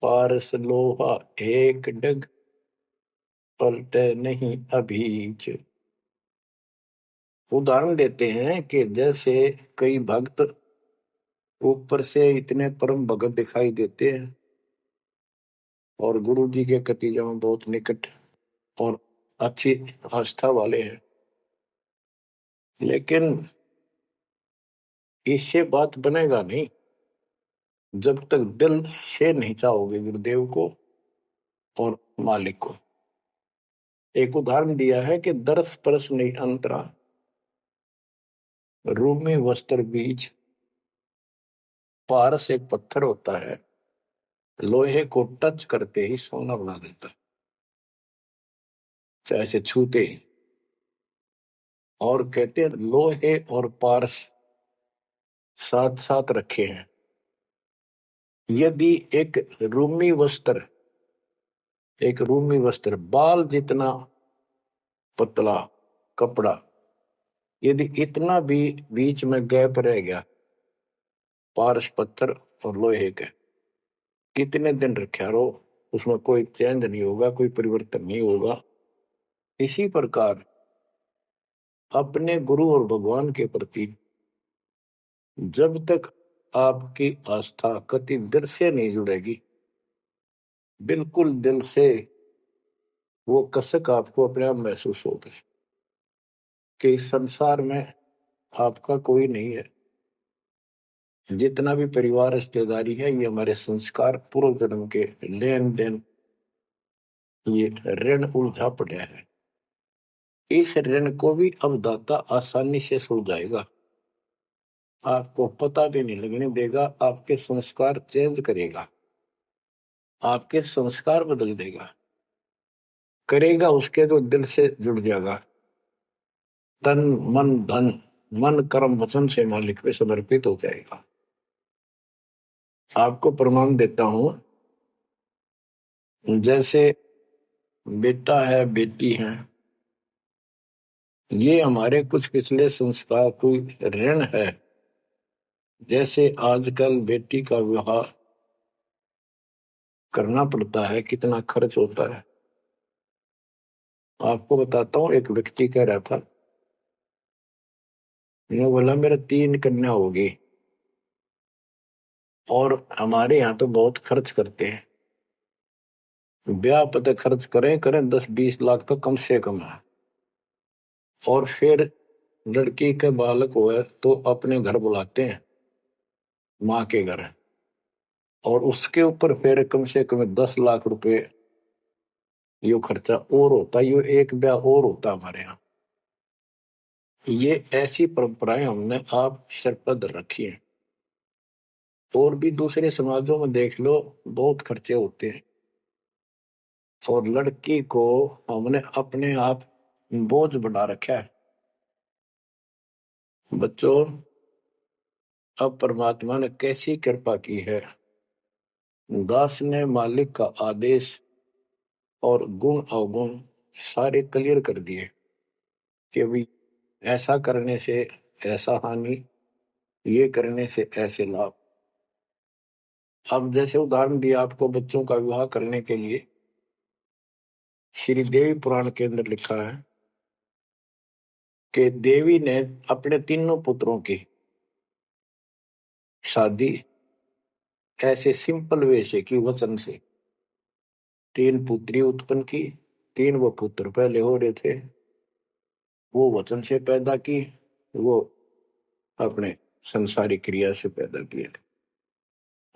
पारस लोहा एक डग, पलटे नहीं अभीच। उदाहरण देते हैं कि जैसे कई भक्त ऊपर से इतने परम भगत दिखाई देते हैं और गुरु जी के कतीजा में बहुत निकट और अच्छी आस्था वाले हैं, लेकिन इससे बात बनेगा नहीं जब तक दिल से नहीं चाहोगे गुरुदेव को और मालिक को। एक उदाहरण दिया है कि दरस परस नहीं अंतरा, रूमी वस्त्र बीच। पारस एक पत्थर होता है, लोहे को टच करते ही सोना बना देता है, चाहे से छूते ही। और कहते हैं लोहे और पारस साथ साथ रखे हैं। यदि एक रूमी वस्त्र बाल जितना पतला कपड़ा, यदि इतना भी बीच में गैप रह गया पारस पत्थर और लोहे के, कितने दिन रखा रहो, उसमें कोई चेंज नहीं होगा, कोई परिवर्तन नहीं होगा। इसी प्रकार अपने गुरु और भगवान के प्रति जब तक आपकी आस्था कति दिल से नहीं जुड़ेगी, बिल्कुल दिल से, वो कसक आपको अपने आप महसूस होगी कि इस संसार में आपका कोई नहीं है। जितना भी परिवार रिश्तेदारी है, ये हमारे संस्कार पूर्व जन्म के लेन देन, ये ऋण उलझा पड़ा है। इस ऋण को भी अब दाता आसानी से सुलझाएगा, आपको पता भी नहीं लगने देगा, आपके संस्कार चेंज करेगा, आपके संस्कार बदल देगा, करेगा उसके जो दिल से जुड़ जाएगा। तन मन धन, मन कर्म वचन से मालिक पे समर्पित हो जाएगा। आपको प्रमाण देता हूं, जैसे बेटा है बेटी है, ये हमारे कुछ पिछले संस्कार कोई ऋण है। जैसे आजकल बेटी का विवाह करना पड़ता है, कितना खर्च होता है। आपको बताता हूँ, एक व्यक्ति कह रहा था, मैं बोला मेरा 3 कन्या होगी और हमारे यहाँ तो बहुत खर्च करते हैं, ब्याह पता खर्च करें करें 10-20 लाख तो कम से कम है, और फिर लड़की के बालक हुए तो अपने घर बुलाते हैं, माँ के घर, और उसके ऊपर फिर कम से कम 10 लाख रुपए यो खर्चा और होता, यो एक ब्याह और होता हमारे यहाँ। ये ऐसी परंपराएं हमने आप सर पर रखी है, और भी दूसरे समाजों में देख लो, बहुत खर्चे होते हैं, और लड़की को हमने अपने आप बोझ बना रखा है। बच्चों, अब परमात्मा ने कैसी कृपा की है, दास ने मालिक का आदेश और गुण अवगुण सारे क्लियर कर दिए कि भाई ऐसा करने से ऐसा हानि, ये करने से ऐसे लाभ। अब जैसे उदाहरण दिया आपको बच्चों का विवाह करने के लिए, श्री देवी पुराण के अंदर लिखा है कि देवी ने अपने तीनों पुत्रों की शादी ऐसे सिंपल वे से की, वचन से। 3 पुत्री उत्पन्न की, 3 वो पुत्र पहले हो रहे थे, वो वचन से पैदा की, वो अपने संसारिक क्रिया से पैदा किए थे,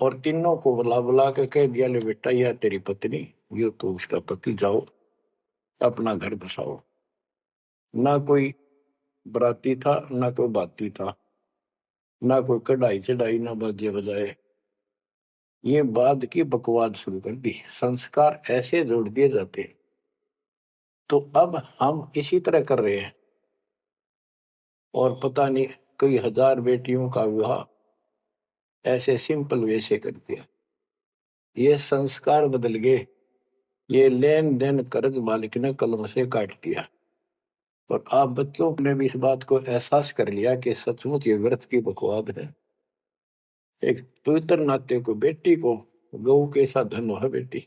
और तीनों को बुला बुला के कह दिया, ले बेटा यह तेरी पत्नी, ये तो उसका पति, जाओ अपना घर बसाओ। ना कोई बराती था, ना कोई बाती था, ना कोई कढ़ाई चढ़ाई, ना बाजे बजाए। ये बाद की बकवाद शुरू कर दी, संस्कार ऐसे जोड़ दिए जाते हैं। तो अब हम इसी तरह कर रहे हैं, और पता नहीं कई हजार बेटियों का विवाह ऐसे सिंपल वे से कर दिया। ये संस्कार बदल गए, ये लेन देन कर्ज मालिक ने कलम से काट दिया। और आप बच्चों ने भी इस बात को एहसास कर लिया कि सचमुच ये व्यर्थ की बकवाद है। एक पवित्र नाते को, बेटी को गऊ के साथ धन है बेटी,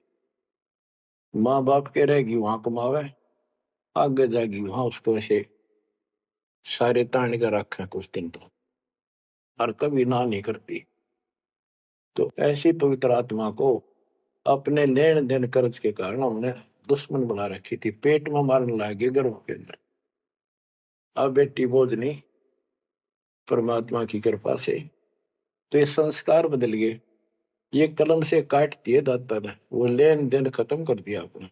माँ बाप के रहेगी वहां कमावे, आगे जाएगी वहां उसको ऐसे सारे ताने का रखे कुछ दिन तो, और कभी ना नहीं करती। तो ऐसी पवित्र आत्मा को अपने लेन देन कर्ज के कारण हमने दुश्मन बना रखी थी, पेट में मारने लगे गर्भ के अंदर। अब बेटी बोझ नहीं, परमात्मा की कृपा से तो ये संस्कार बदल गए। ये कलम से काट दिए दाता ने, वो लेन देन खत्म कर दिया आपने।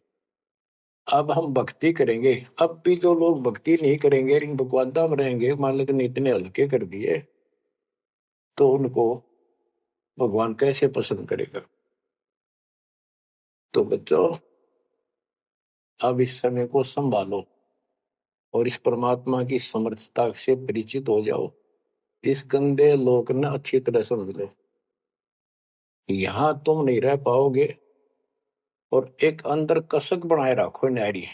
अब हम भक्ति करेंगे। अब भी जो लोग भक्ति नहीं करेंगे, इन बकवादा में रहेंगे, मालिक ने इतने हल्के कर दिए, तो उनको भगवान कैसे पसंद करेगा। तो बच्चों, अब इस समय को संभालो और इस परमात्मा की समर्थता से परिचित हो जाओ। इस गंदे लोक ने अच्छी तरह समझ लो, यहां तुम नहीं रह पाओगे। और एक अंदर कसक बनाए रखो नारी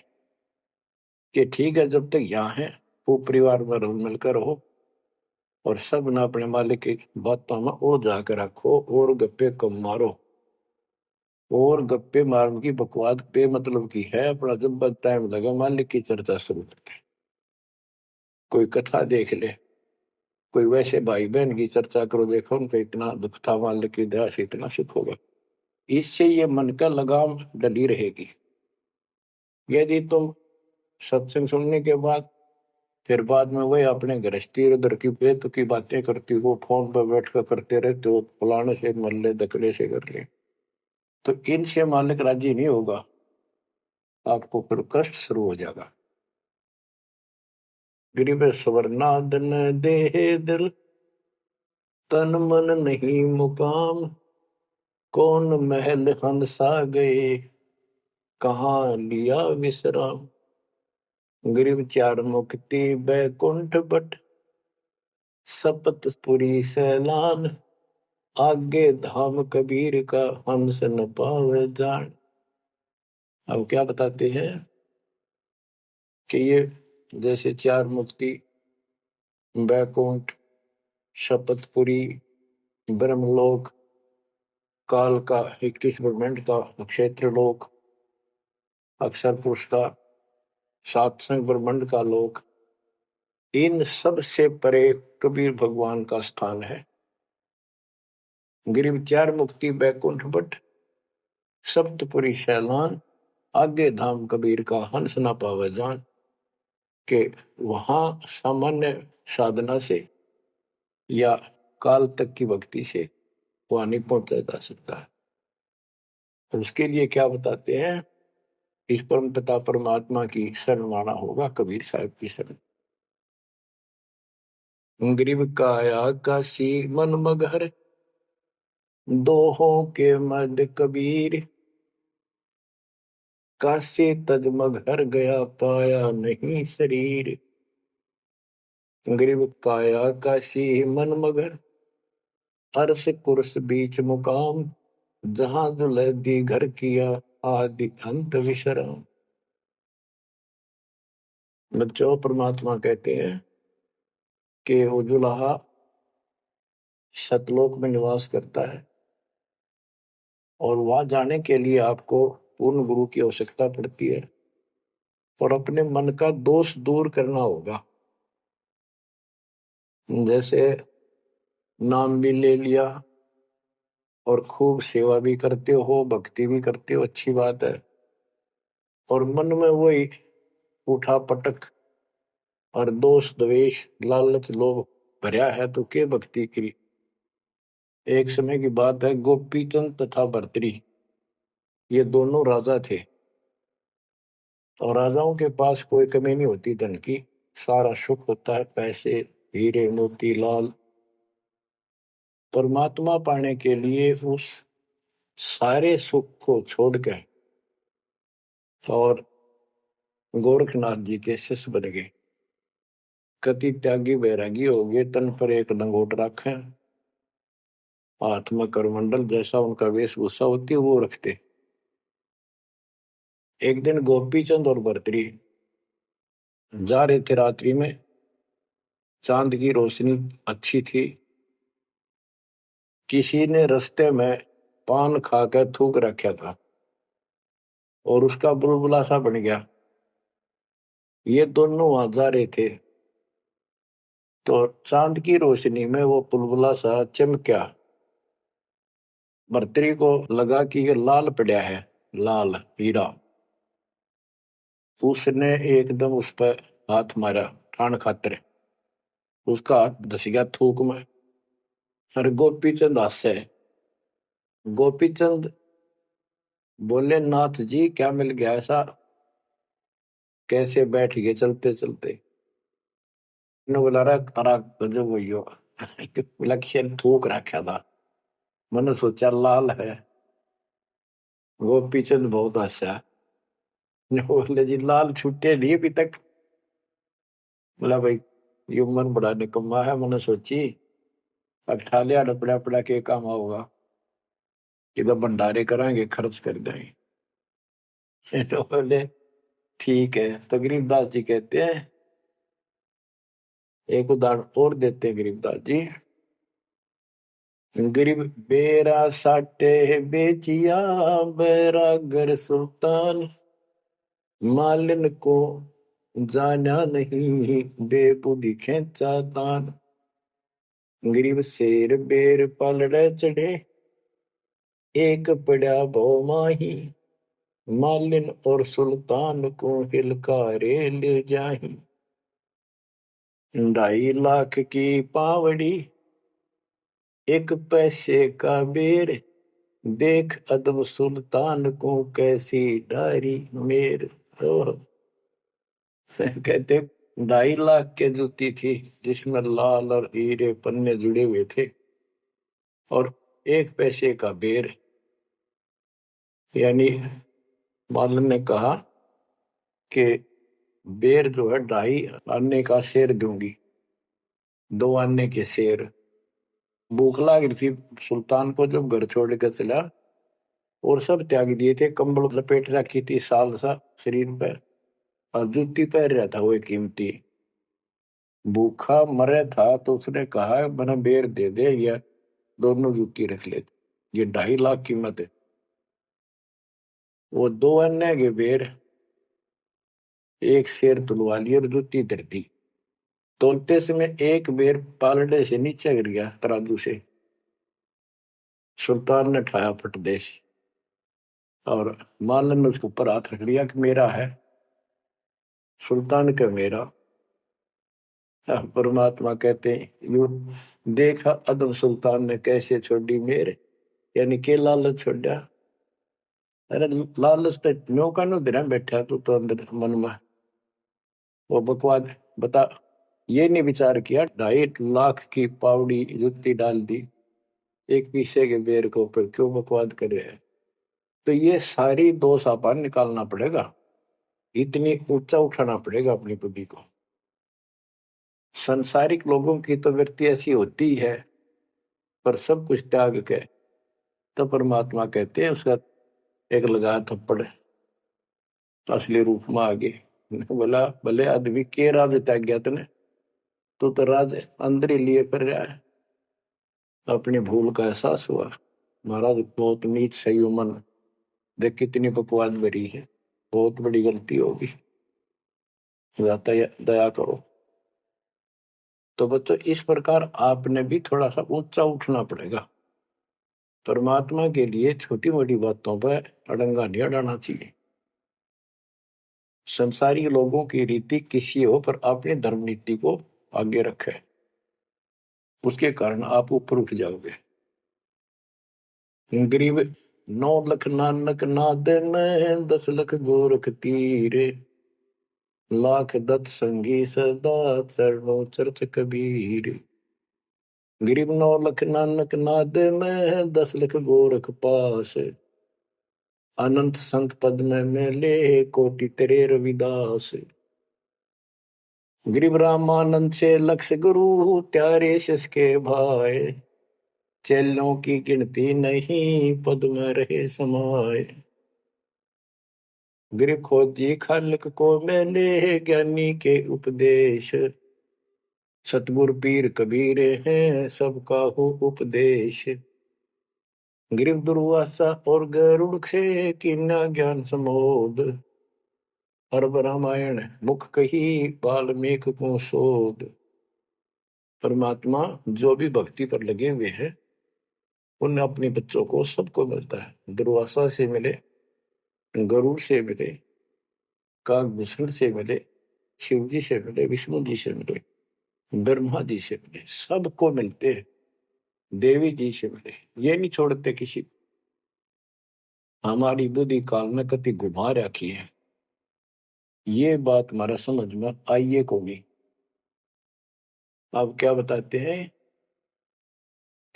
कि ठीक है, जब तक यहाँ है वो परिवार में रल मिलकर रहो, और सब ना अपने मालिक की बातों में ओ जाकर रखो, और गप्पे कम मारो। और गप्पे मारने की बकवाद पे मतलब की है, अपना जब टाइम लगा मालिक की चर्चा शुरू करते हैं। कोई कथा देख ले, कोई वैसे भाई बहन की चर्चा करो, देखो उनका इतना दुख था, मालिक की दया से इतना सुख होगा। इससे ये मन का लगाम डली रहेगी। यदि तुम सत्संग सुनने के बाद फिर बाद में वही अपने गृहस्थी उधर की पेत की बातें करती हो, फोन पर बैठ कर करते रहते हो, फलाने से मर ले, दकड़े से कर ले, तो इनसे मालिक राजी नहीं होगा, आपको फिर कष्ट शुरू हो जाएगा। गरीब स्वर्णादन देह दिल, तन मन नहीं मुकाम, कौन महल हंसा गए, कहाँ लिया विश्राम। गरीब चार मुक्ति बैकुंठ बट, सपतपुरी सैलान, आगे धाम कबीर का, हंस न पावे जान। अब क्या बताते हैं कि ये जैसे चार मुक्ति, बैकुंठ, शपथपुरी, ब्रह्मलोक, काल का 21 ब्रह्मांड का क्षेत्र लोक, अक्षर पुरुष का सातसंग ब्रह्मांड का लोक, इन सब से परे कबीर भगवान का स्थान है। गिरिव चार मुक्ति बैकुंठ बट, सप्तपुरी शैलान, आगे धाम कबीर का, हंस ना पावे जान। के वहां सामान्य साधना से या काल तक की भक्ति से वहां नहीं पहुंचा जा सकता है। तो उसके लिए क्या बताते हैं, इस परम पिता परमात्मा की शरण माना होगा, कबीर साहब की शरण। ग्रीव काया काशी मन मगहर, दोहों के मद कबीर, काशी तज मगहर गया, पाया नहीं शरीर। ग्रीव काया काशी मन मगर, अर्श कुर्स बीच मुकाम, जहां दुलहदी घर किया, आदि अंत विश्राम। बच्चों, परमात्मा कहते हैं कि वो दुल्हा सतलोक में निवास करता है, और वहां जाने के लिए आपको पूर्ण गुरु की आवश्यकता पड़ती है, और अपने मन का दोष दूर करना होगा। जैसे नाम भी ले लिया और खूब सेवा भी करते हो, भक्ति भी करते हो, अच्छी बात है, और मन में वही उठा पटक और दोष द्वेष लालच लोभ भरया है, तो के भक्ति करी। एक समय की बात है, गोपी चंद तथा भर्तरी ये दोनों राजा थे, और राजाओं के पास कोई कमी नहीं होती धन की, सारा सुख होता है, पैसे, हीरे, मोती, लाल। परमात्मा पाने के लिए उस सारे सुख को छोड़कर और गोरखनाथ जी के शिष्य बन गए। कति त्यागी बैरागी हो गए, तन पर एक लंगोट रखे, हाथ में करमंडल, जैसा उनका वेशभूषा होती है वो रखते। एक दिन गोपीचंद और भर्तरी जा रहे थे रात्रि में, चांद की रोशनी अच्छी थी। किसी ने रास्ते में पान खाकर थूक रखा था और उसका बुलबुला सा बन गया। ये दोनों वहां जा रहे थे तो चांद की रोशनी में वो बुलबुला सा चमका। भर्तरी को लगा कि ये लाल पड़ा है, लाल हीरा। उसने एकदम उस पर हाथ मारा ठाण खातर, उसका हाथ धस गया थूक में। और गोपीचंद हंसे। गोपीचंद बोले, नाथ जी क्या मिल गया ऐसा, कैसे बैठ गए चलते चलते। ने बोला, रहा तारा गजब हुई हो, लक्ष्य थूक रखा था, मैंने सोचा लाल है। गोपीचंद बहुत हंसा। बोले, जी लाल छूटे नहीं अभी तक। बोला, भाई ये मन बड़ा निकम्मा है, मैंने सोची अब ठालिया डपड़ा पड़ा के काम होगा, कि तो भंडारे कराएंगे, खर्च कर देंगे। तो बोले ठीक है। तो गरीबदास जी कहते हैं, एक उदाहरण और देते हैं गरीबदास जी। गरीब बेरा साटे बेचिया, बैरागर सुल्तान, मालिन को जाना नहीं, बेबुद्धि खेचा तान। गरीब शेर बेर पलड़े चढ़े, एक पड़ा भो माही, मालिन और सुल्तान को हिलकारे ले जाही। 2.5 लाख की पावड़ी, एक पैसे का बेर, देख अदब सुल्तान को कैसी डारी मेर। तो कहते 2.5 लाख के जूती थी, जिसमें लाल और हीरे पन्ने जुड़े हुए थे, और 1 पैसे का बेर। यानी मालन ने कहा कि बेर जो है 2.5 आने का शेर दूंगी, 2 आने के शेर। भूख लग रही थी सुल्तान को, जब घर छोड़ कर चला, और सब त्याग दिए थे, कंबल लपेट रखी थी साल सा शरीर पर, और जूती पहन रहा था वो कीमती। भूखा मरे था तो उसने कहा, मैंने बेर दे दे, या दोनों जूती रख ले, ये 2.5 लाख कीमत है। वो 2 आने के बेर, एक शेर तुलवा ली और जूती धर दी। तोलते समय एक बेर पालड़े से नीचे गिर गया तराजू से। सुल्तान ने ठाया फटदेश, और मालन ने उसके ऊपर हाथ रख लिया कि मेरा है। सुल्तान का मेरा। परमात्मा कहते हैं, यू देखा अदम सुल्तान ने कैसे छोड़ी मेरे, यानी के लालच छोड़ा। अरे लालच तो नौका नो दिन बैठा तू तो अंदर मन में, वो बकवाद बता। ये नहीं विचार किया, 2.5 लाख की पावड़ी जुत्ती डाल दी एक पीछे के बेर को ऊपर, क्यों बकवाद कर रहे हैं। तो ये सारी दोष अपन निकालना पड़ेगा, इतनी ऊंचा उठाना पड़ेगा अपनी बुद्धि को। संसारिक लोगों की तो वृत्ति ऐसी होती है, पर सब कुछ त्याग के तो परमात्मा कहते हैं उसका एक लगा थप्पड़ असली रूप में आ गए। बोला, भले आदमी के राज त्याग गया तने, तो राज अंदर ही लिए पर रहा है। अपनी भूल का एहसास हुआ, महाराज बहुत नीच सही मन, देख कितनी बकवाद भरी है, बहुत बड़ी गलती होगी, दया करो। तो बच्चों इस प्रकार आपने भी थोड़ा सा ऊंचा उठना पड़ेगा। परमात्मा के लिए छोटी मोटी बातों पर अड़ंगा नहीं अड़ाना चाहिए। संसारी लोगों की रीति किसी हो, पर अपनी धर्म नीति को आगे रखे, उसके कारण आप ऊपर उठ जाओगे। गरीब 9 लख नानक नाद में 10 लख गोरख तीरे, लाख दत्त संगी सदा चरणों चरत कबीर। गरीब 9 लख नानक नाद में 10 लख गोरख पास, अनंत संत पद में मेले कोटि तेरे रविदास। गरीब रामानंद से लक्ष गुरु त्यारे शिष के भाई, चेलों की गिनती नहीं पद में रहे समाये। गरीब खोजी खालक को मेले ज्ञानी के उपदेश, सतगुरु पीर कबीर हैं सबका हो उपदेश। गरीब दुर्वासा और गरुड़ से कीना ज्ञान समोद, अरब रामायण मुख कही वाल्मीकि को शोध। परमात्मा जो भी भक्ति पर लगे हुए हैं उन अपने बच्चों को सबको मिलता है। दुर्वासा से मिले, गरुड़ से मिले, काकभूषण से मिले, शिव जी से मिले, विष्णु जी से मिले, ब्रह्मा जी से मिले, सबको मिलते हैं। देवी जी से मिले, ये नहीं छोड़ते किसी को। हमारी बुद्धि काल में कति घुमा रखी है, ये बात हमारा समझ में आइए को भी। अब क्या बताते हैं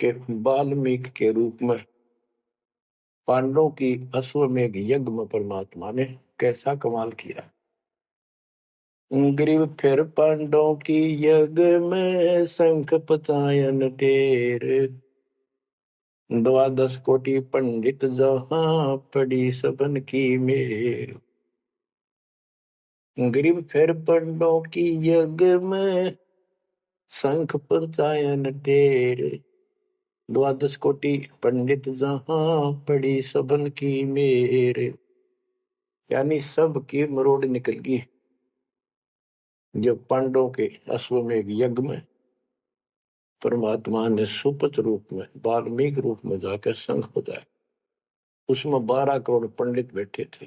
कि वाल्मीकि के रूप में पांडवों की अश्वमेघ यज्ञ में परमात्मा ने कैसा कमाल किया। गरीब फिर पांडवों की यज्ञ में शंख पचायन टेर, 12 कोटि पंडित जहां पड़ी सबन की मेर। गरीब फिर पांडवों की यज्ञ में शंख पचायन टेर, 12 कोटि पंडित जहां पड़ी सबन की मेर। यानी सब की मरोड़ निकल गई जब पांडवों के अश्वमेघ यज्ञ में परमात्मा ने सुपत रूप में वाल्मीकि रूप में जाकर शंख बजाया। उसमें 12 करोड़ पंडित बैठे थे।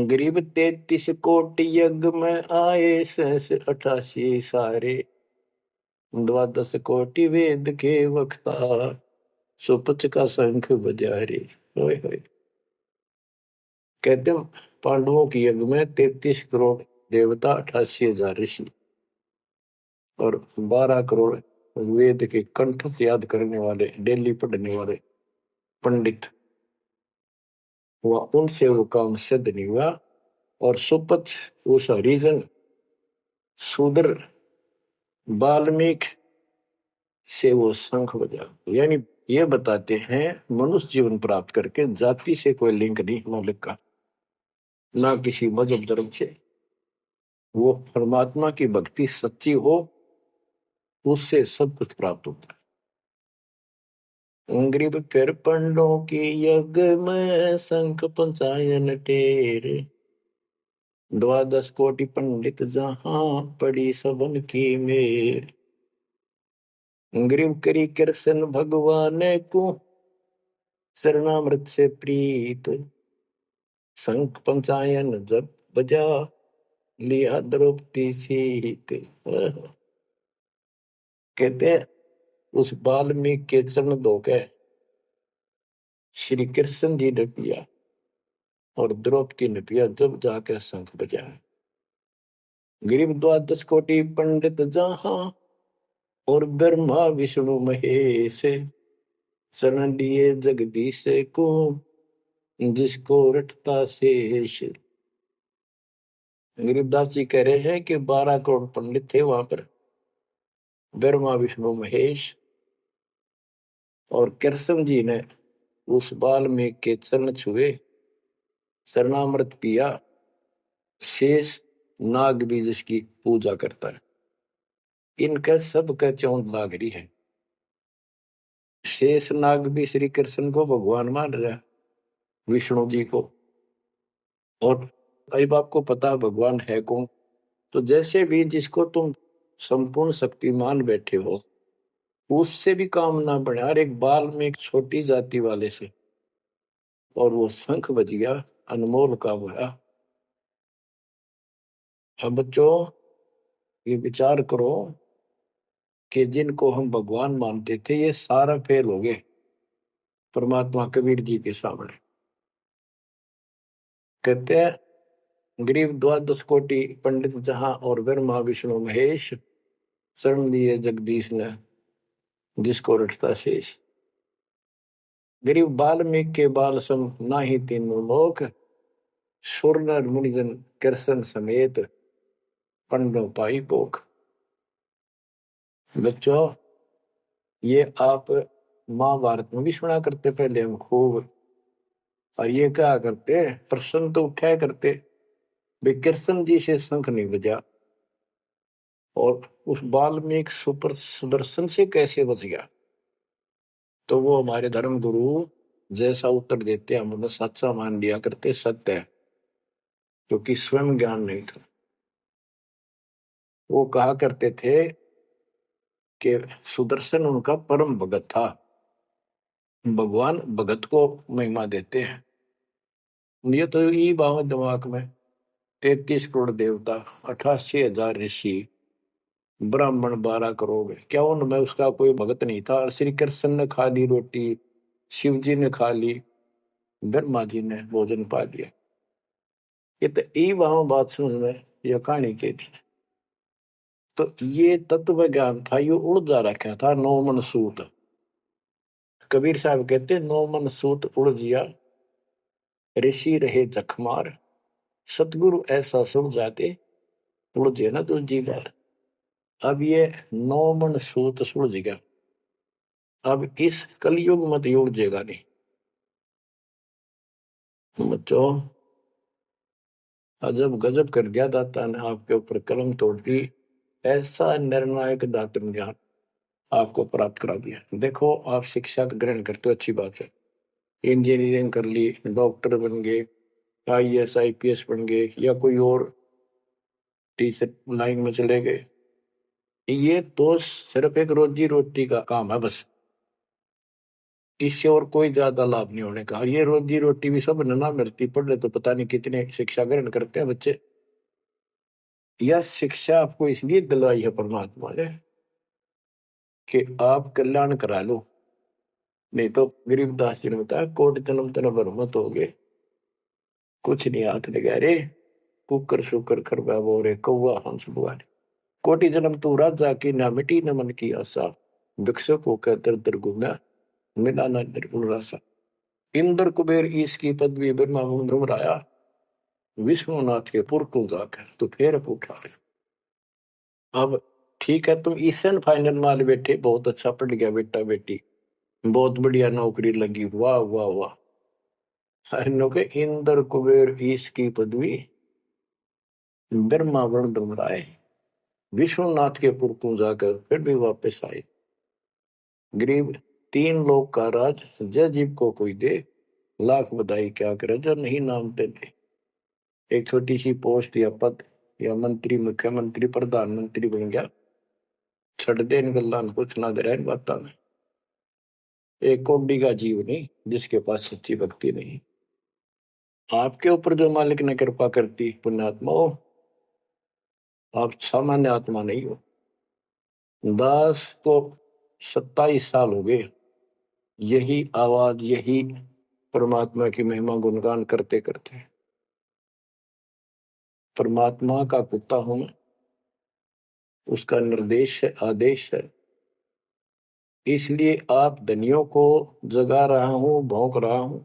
गरीब 33 कोटि यज्ञ में आए 88 सारे, 12 कोटि वेद के वक्ता सुपच का शंख बजारे। कहते पांडवों की यज्ञ में 33 करोड़ देवता, 88,000 ऋषि और 12 करोड़ वेद के कंठ से याद करने वाले, डेली पढ़ने वाले पंडित हुआ। उनसे वो काम सिद्ध नहीं हुआ। और सुपथ उस हरिजन शूद्र वाल्मीकि से वो शंख बजा। यानी ये बताते हैं मनुष्य जीवन प्राप्त करके जाति से कोई लिंक नहीं मौलिक का, ना किसी मजहब धर्म से। वो परमात्मा की भक्ति सच्ची हो, उससे सब कुछ प्राप्त होता है। गरीब फिर पंडों की यज्ञ में शंख पंचायन टेर, 12 कोटि पंडित जहां पड़ी सबन की मेर। गरीब करी कृष्ण भगवान को शरणामृत से प्रीत, शंख पंचायन जब बजा लिया द्रौपदी सीत। कहते हैं उस वाल्मीकि के चरण धोके श्री कृष्ण जी ने पिया और द्रौपदी ने पिया, जब जाके शंख बजा। गरीब 12 कोटि पंडित जहां और ब्रह्मा विष्णु महेश, शरण लिए जगदीश को जिसको रटता शेष। गरीबदास जी कह रहे हैं कि 12 करोड़ पंडित थे वहां पर, ब्रह्मा विष्णु महेश, और कृष्ण जी ने उस वाल्मीकि के चरण छुए, शरणामृत पिया। शेष नाग भी जिसकी पूजा करता है, इनका सबका चौंध लाग रही है। शेष नाग भी श्री कृष्ण को भगवान मान रहा है, विष्णु जी को। और अब आपको पता भगवान है कौन। तो जैसे भी जिसको तुम संपूर्ण शक्तिमान बैठे हो, उससे भी काम ना बढ़े। हर एक बाल में एक छोटी जाति वाले से, और वो शंख बज गया, अनमोल काम हुआ। अब बच्चों ये विचार करो कि जिनको हम भगवान मानते थे ये सारा फेल हो गए। परमात्मा कबीर जी के सामने कहते हैं, गरीब द्वादश कोटि पंडित जहां और ब्रह्मा विष्णु महेश, शरण दिए जगदीश ने जिसको रटता शेष। गरीब बाल्मीकि के बाल सम नाही तीनों लोक, सुर नर मुनिजन कृष्ण समेत पंडो पाई पोख। बच्चों, ये आप महाभारत में भी सुना करते पहले हम खूब, और ये क्या करते प्रश्न तो उठाया करते, वे कृष्ण जी से शंख नहीं बजा और उस वाल्मीकि सुपर सुदर्शन से कैसे बच गया। तो वो हमारे धर्म गुरु जैसा उत्तर देते हम उन्हें सच्चा मान लिया करते, सत्य है, क्योंकि स्वयं ज्ञान नहीं था। वो कहा करते थे कि सुदर्शन उनका परम भगत था। भगवान भगत को महिमा देते हैं। ये तो ये बात दिमाग में, 33 करोड़ देवता, 88,000 ऋषि, ब्राह्मण 12 करोड़, क्या उनमें उसका कोई भगत नहीं था। श्री कृष्ण ने खा ली रोटी, शिव जी ने खा ली, ब्रह्मा जी ने भोजन पा लिया। ये तो ई वहां बात समझ में, यह कहानी की थी। तो ये तत्व ज्ञान था, ये उड़ जा रखा था। नौ मन सूत, कबीर साहब कहते, नौ मन सूत उड़ जिया, ऋषि रहे जखमार, सतगुरु ऐसा सुन जाते, उड़ जिया ना दूसरी बार। अब ये नौ मन सूत सुलझ गया, अब इस कलयुग मत उड़जेगा नहीं। बच्चों, अजब गजब कर दिया दाता ने आपके ऊपर कलम तोड़ दी, ऐसा निर्णायक दातन ज्ञान आपको प्राप्त करा दिया। देखो, आप शिक्षा ग्रहण करते हो, अच्छी बात है, इंजीनियरिंग कर ली, डॉक्टर बन गए, IAS IPS बन गए, या कोई और टीचर लाइन में चले गए। ये तो सिर्फ एक रोजी रोटी का काम है बस, इससे और कोई ज्यादा लाभ नहीं होने का। और ये रोजी रोटी भी सब ना मिलती, पढ़ ले तो पता नहीं कितने शिक्षा ग्रहण करते हैं बच्चे। यह शिक्षा आपको इसलिए दिलवाई है परमात्मा ने कि आप कल्याण करा लो, नहीं तो गरीबदास जी ने बताया, कोट जन्म तन भर मत हो गए, कुछ नहीं हाथ लगा रे, कुकर शुकर कर बोरे कौआ हंस बुआरे। कोटि जन्म तू राजा की, ना मिटी न मन की आशा, भिक्षुक होकर दर दर घूमा, मिला ना निर्गुण रासा। इंद्र कुबेर ईश की पदवी ब्रह्मा घुमराया, विष्णुनाथ के पुर को जाकर तो फिर उठा। अब ठीक है, तुम ईसन फाइनल माल बैठे, बहुत अच्छा पढ़ गया बेटा बेटी, बहुत बढ़िया नौकरी लगी, वाह वाह वाह। नो के इंद्र कुबेर ईश की पदवी ब्रह्मा वर्ण घुमराए, विष्णुनाथ के पुर को जाकर फिर भी वापस आए। गरीब, 3 लोक का राज जय जीव को कोई दे, लाख बधाई क्या करे जो नहीं नाम तेरे। एक छोटी सी पोस्ट या पद या मंत्री, मुख्यमंत्री, प्रधानमंत्री बन गया, छड़ दे इन गल्ला कुछ ना दे रहा इन बातों में। एक कौड़ी का जीव नहीं जिसके पास सच्ची भक्ति नहीं। आपके ऊपर जो मालिक ने कृपा करती, पुण्यात्मा हो, आप सामान्य आत्मा नहीं हो। दास को 27 साल हो गए यही आवाज, यही परमात्मा की महिमा गुणगान करते करते। परमात्मा का कुत्ता हूं मैं, उसका निर्देश है, आदेश है, इसलिए आप धनियों को जगा रहा हूं, भौंक रहा हूं।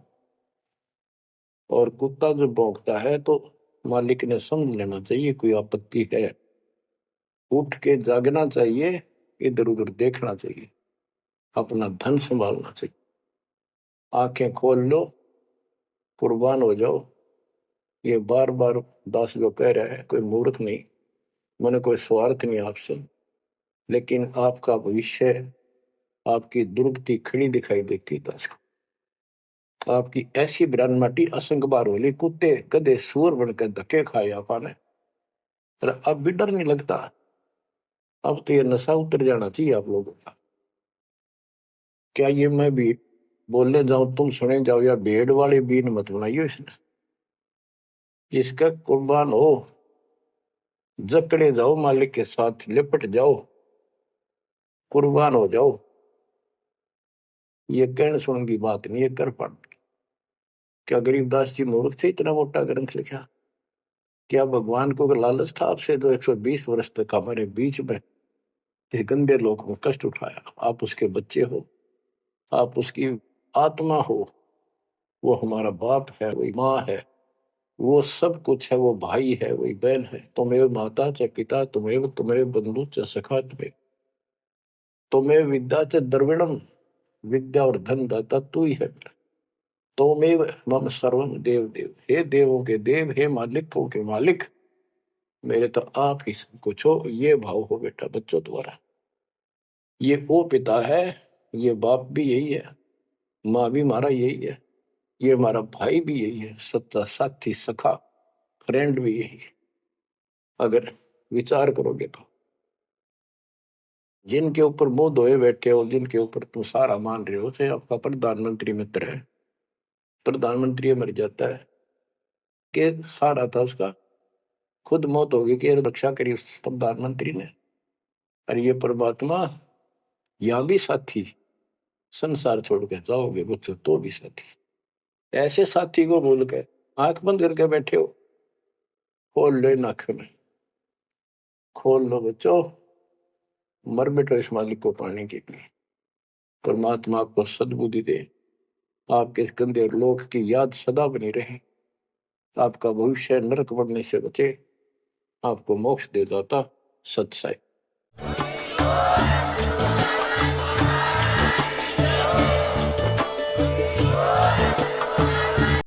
और कुत्ता जब भौंकता है तो मालिक ने समझ लेना चाहिए कोई आपत्ति है, उठ के जागना चाहिए, इधर उधर देखना चाहिए, अपना धन संभालना चाहिए। आंखें खोल लो, कुर्बान हो जाओ। ये बार बार दास जो कह रहा है, कोई मूर्ख नहीं, मैंने कोई स्वार्थ नहीं आपसे, लेकिन आपका भविष्य, आपकी दुर्गति खड़ी दिखाई देती दास को। आपकी ऐसी ब्रान माटी असंग बार होली, कुत्ते कदे सुअर बनकर धक्के खाए आपने, अब भी डर नहीं लगता। अब तो ये नशा उतर जाना चाहिए आप लोगों का। क्या ये मैं भी बोलने जाऊं तुम सुने जाओ, या भेड़ वाले बीन मत बनाइयो इसने। इसका कुर्बान हो, जकड़े जाओ, मालिक के साथ लिपट जाओ, कुर्बान हो जाओ। ये कहने सुन की बात नहीं, ये कर पड़। क्या गरीबदास जी मूर्ख थे इतना मोटा ग्रंथ लिखा? क्या भगवान को लालच था आपसे जो 120 वर्ष तक हमारे बीच में इस गंदे लोक में कष्ट उठाया? आप उसके बच्चे हो, आप उसकी आत्मा हो, वो हमारा बाप है, वही माँ है, वो सब कुछ है, वो भाई है, वही बहन है। तुम्हें माता च पिता तुम्हें, तुम्हें बंधु च सखा तुम्हें विद्या च द्रविणम, विद्या और धन दाता तू ही है। तोमेव मम सर्वम देव देव, हे देवों के देव, हे मालिकों के मालिक, मेरे तो आप ही सब कुछ हो। ये भाव हो बेटा बच्चों तुम्हारा। ये वो पिता है, ये बाप भी यही है, माँ भी हमारा यही है, ये हमारा भाई भी यही है, सच्चा साथी सखा फ्रेंड भी यही है। अगर विचार करोगे तो जिनके ऊपर मुंह धोए बैठे हो, जिनके ऊपर तुम सारा मान रहे हो, चाहे आपका प्रधानमंत्री मित्र है, प्रधानमंत्री मर जाता है कि सारा था उसका, खुद मौत होगी कि रक्षा करी उस प्रधानमंत्री ने। और ये परमात्मा यहाँ भी साथी, संसार छोड़ के जाओगे बच्चों तो भी साथी। ऐसे साथी को भूल के आंख बंद करके बैठे हो, खोल लो इन आंख में, खोल लो बच्चों, मर मिटो इस मालिक को पाने के लिए। परमात्मा आपको सद्बुद्धि दे, आपके इस गंदे लोक की याद सदा बनी रहे, आपका भविष्य नरक बढ़ने से बचे, आपको मोक्ष दे दाता। सत साई।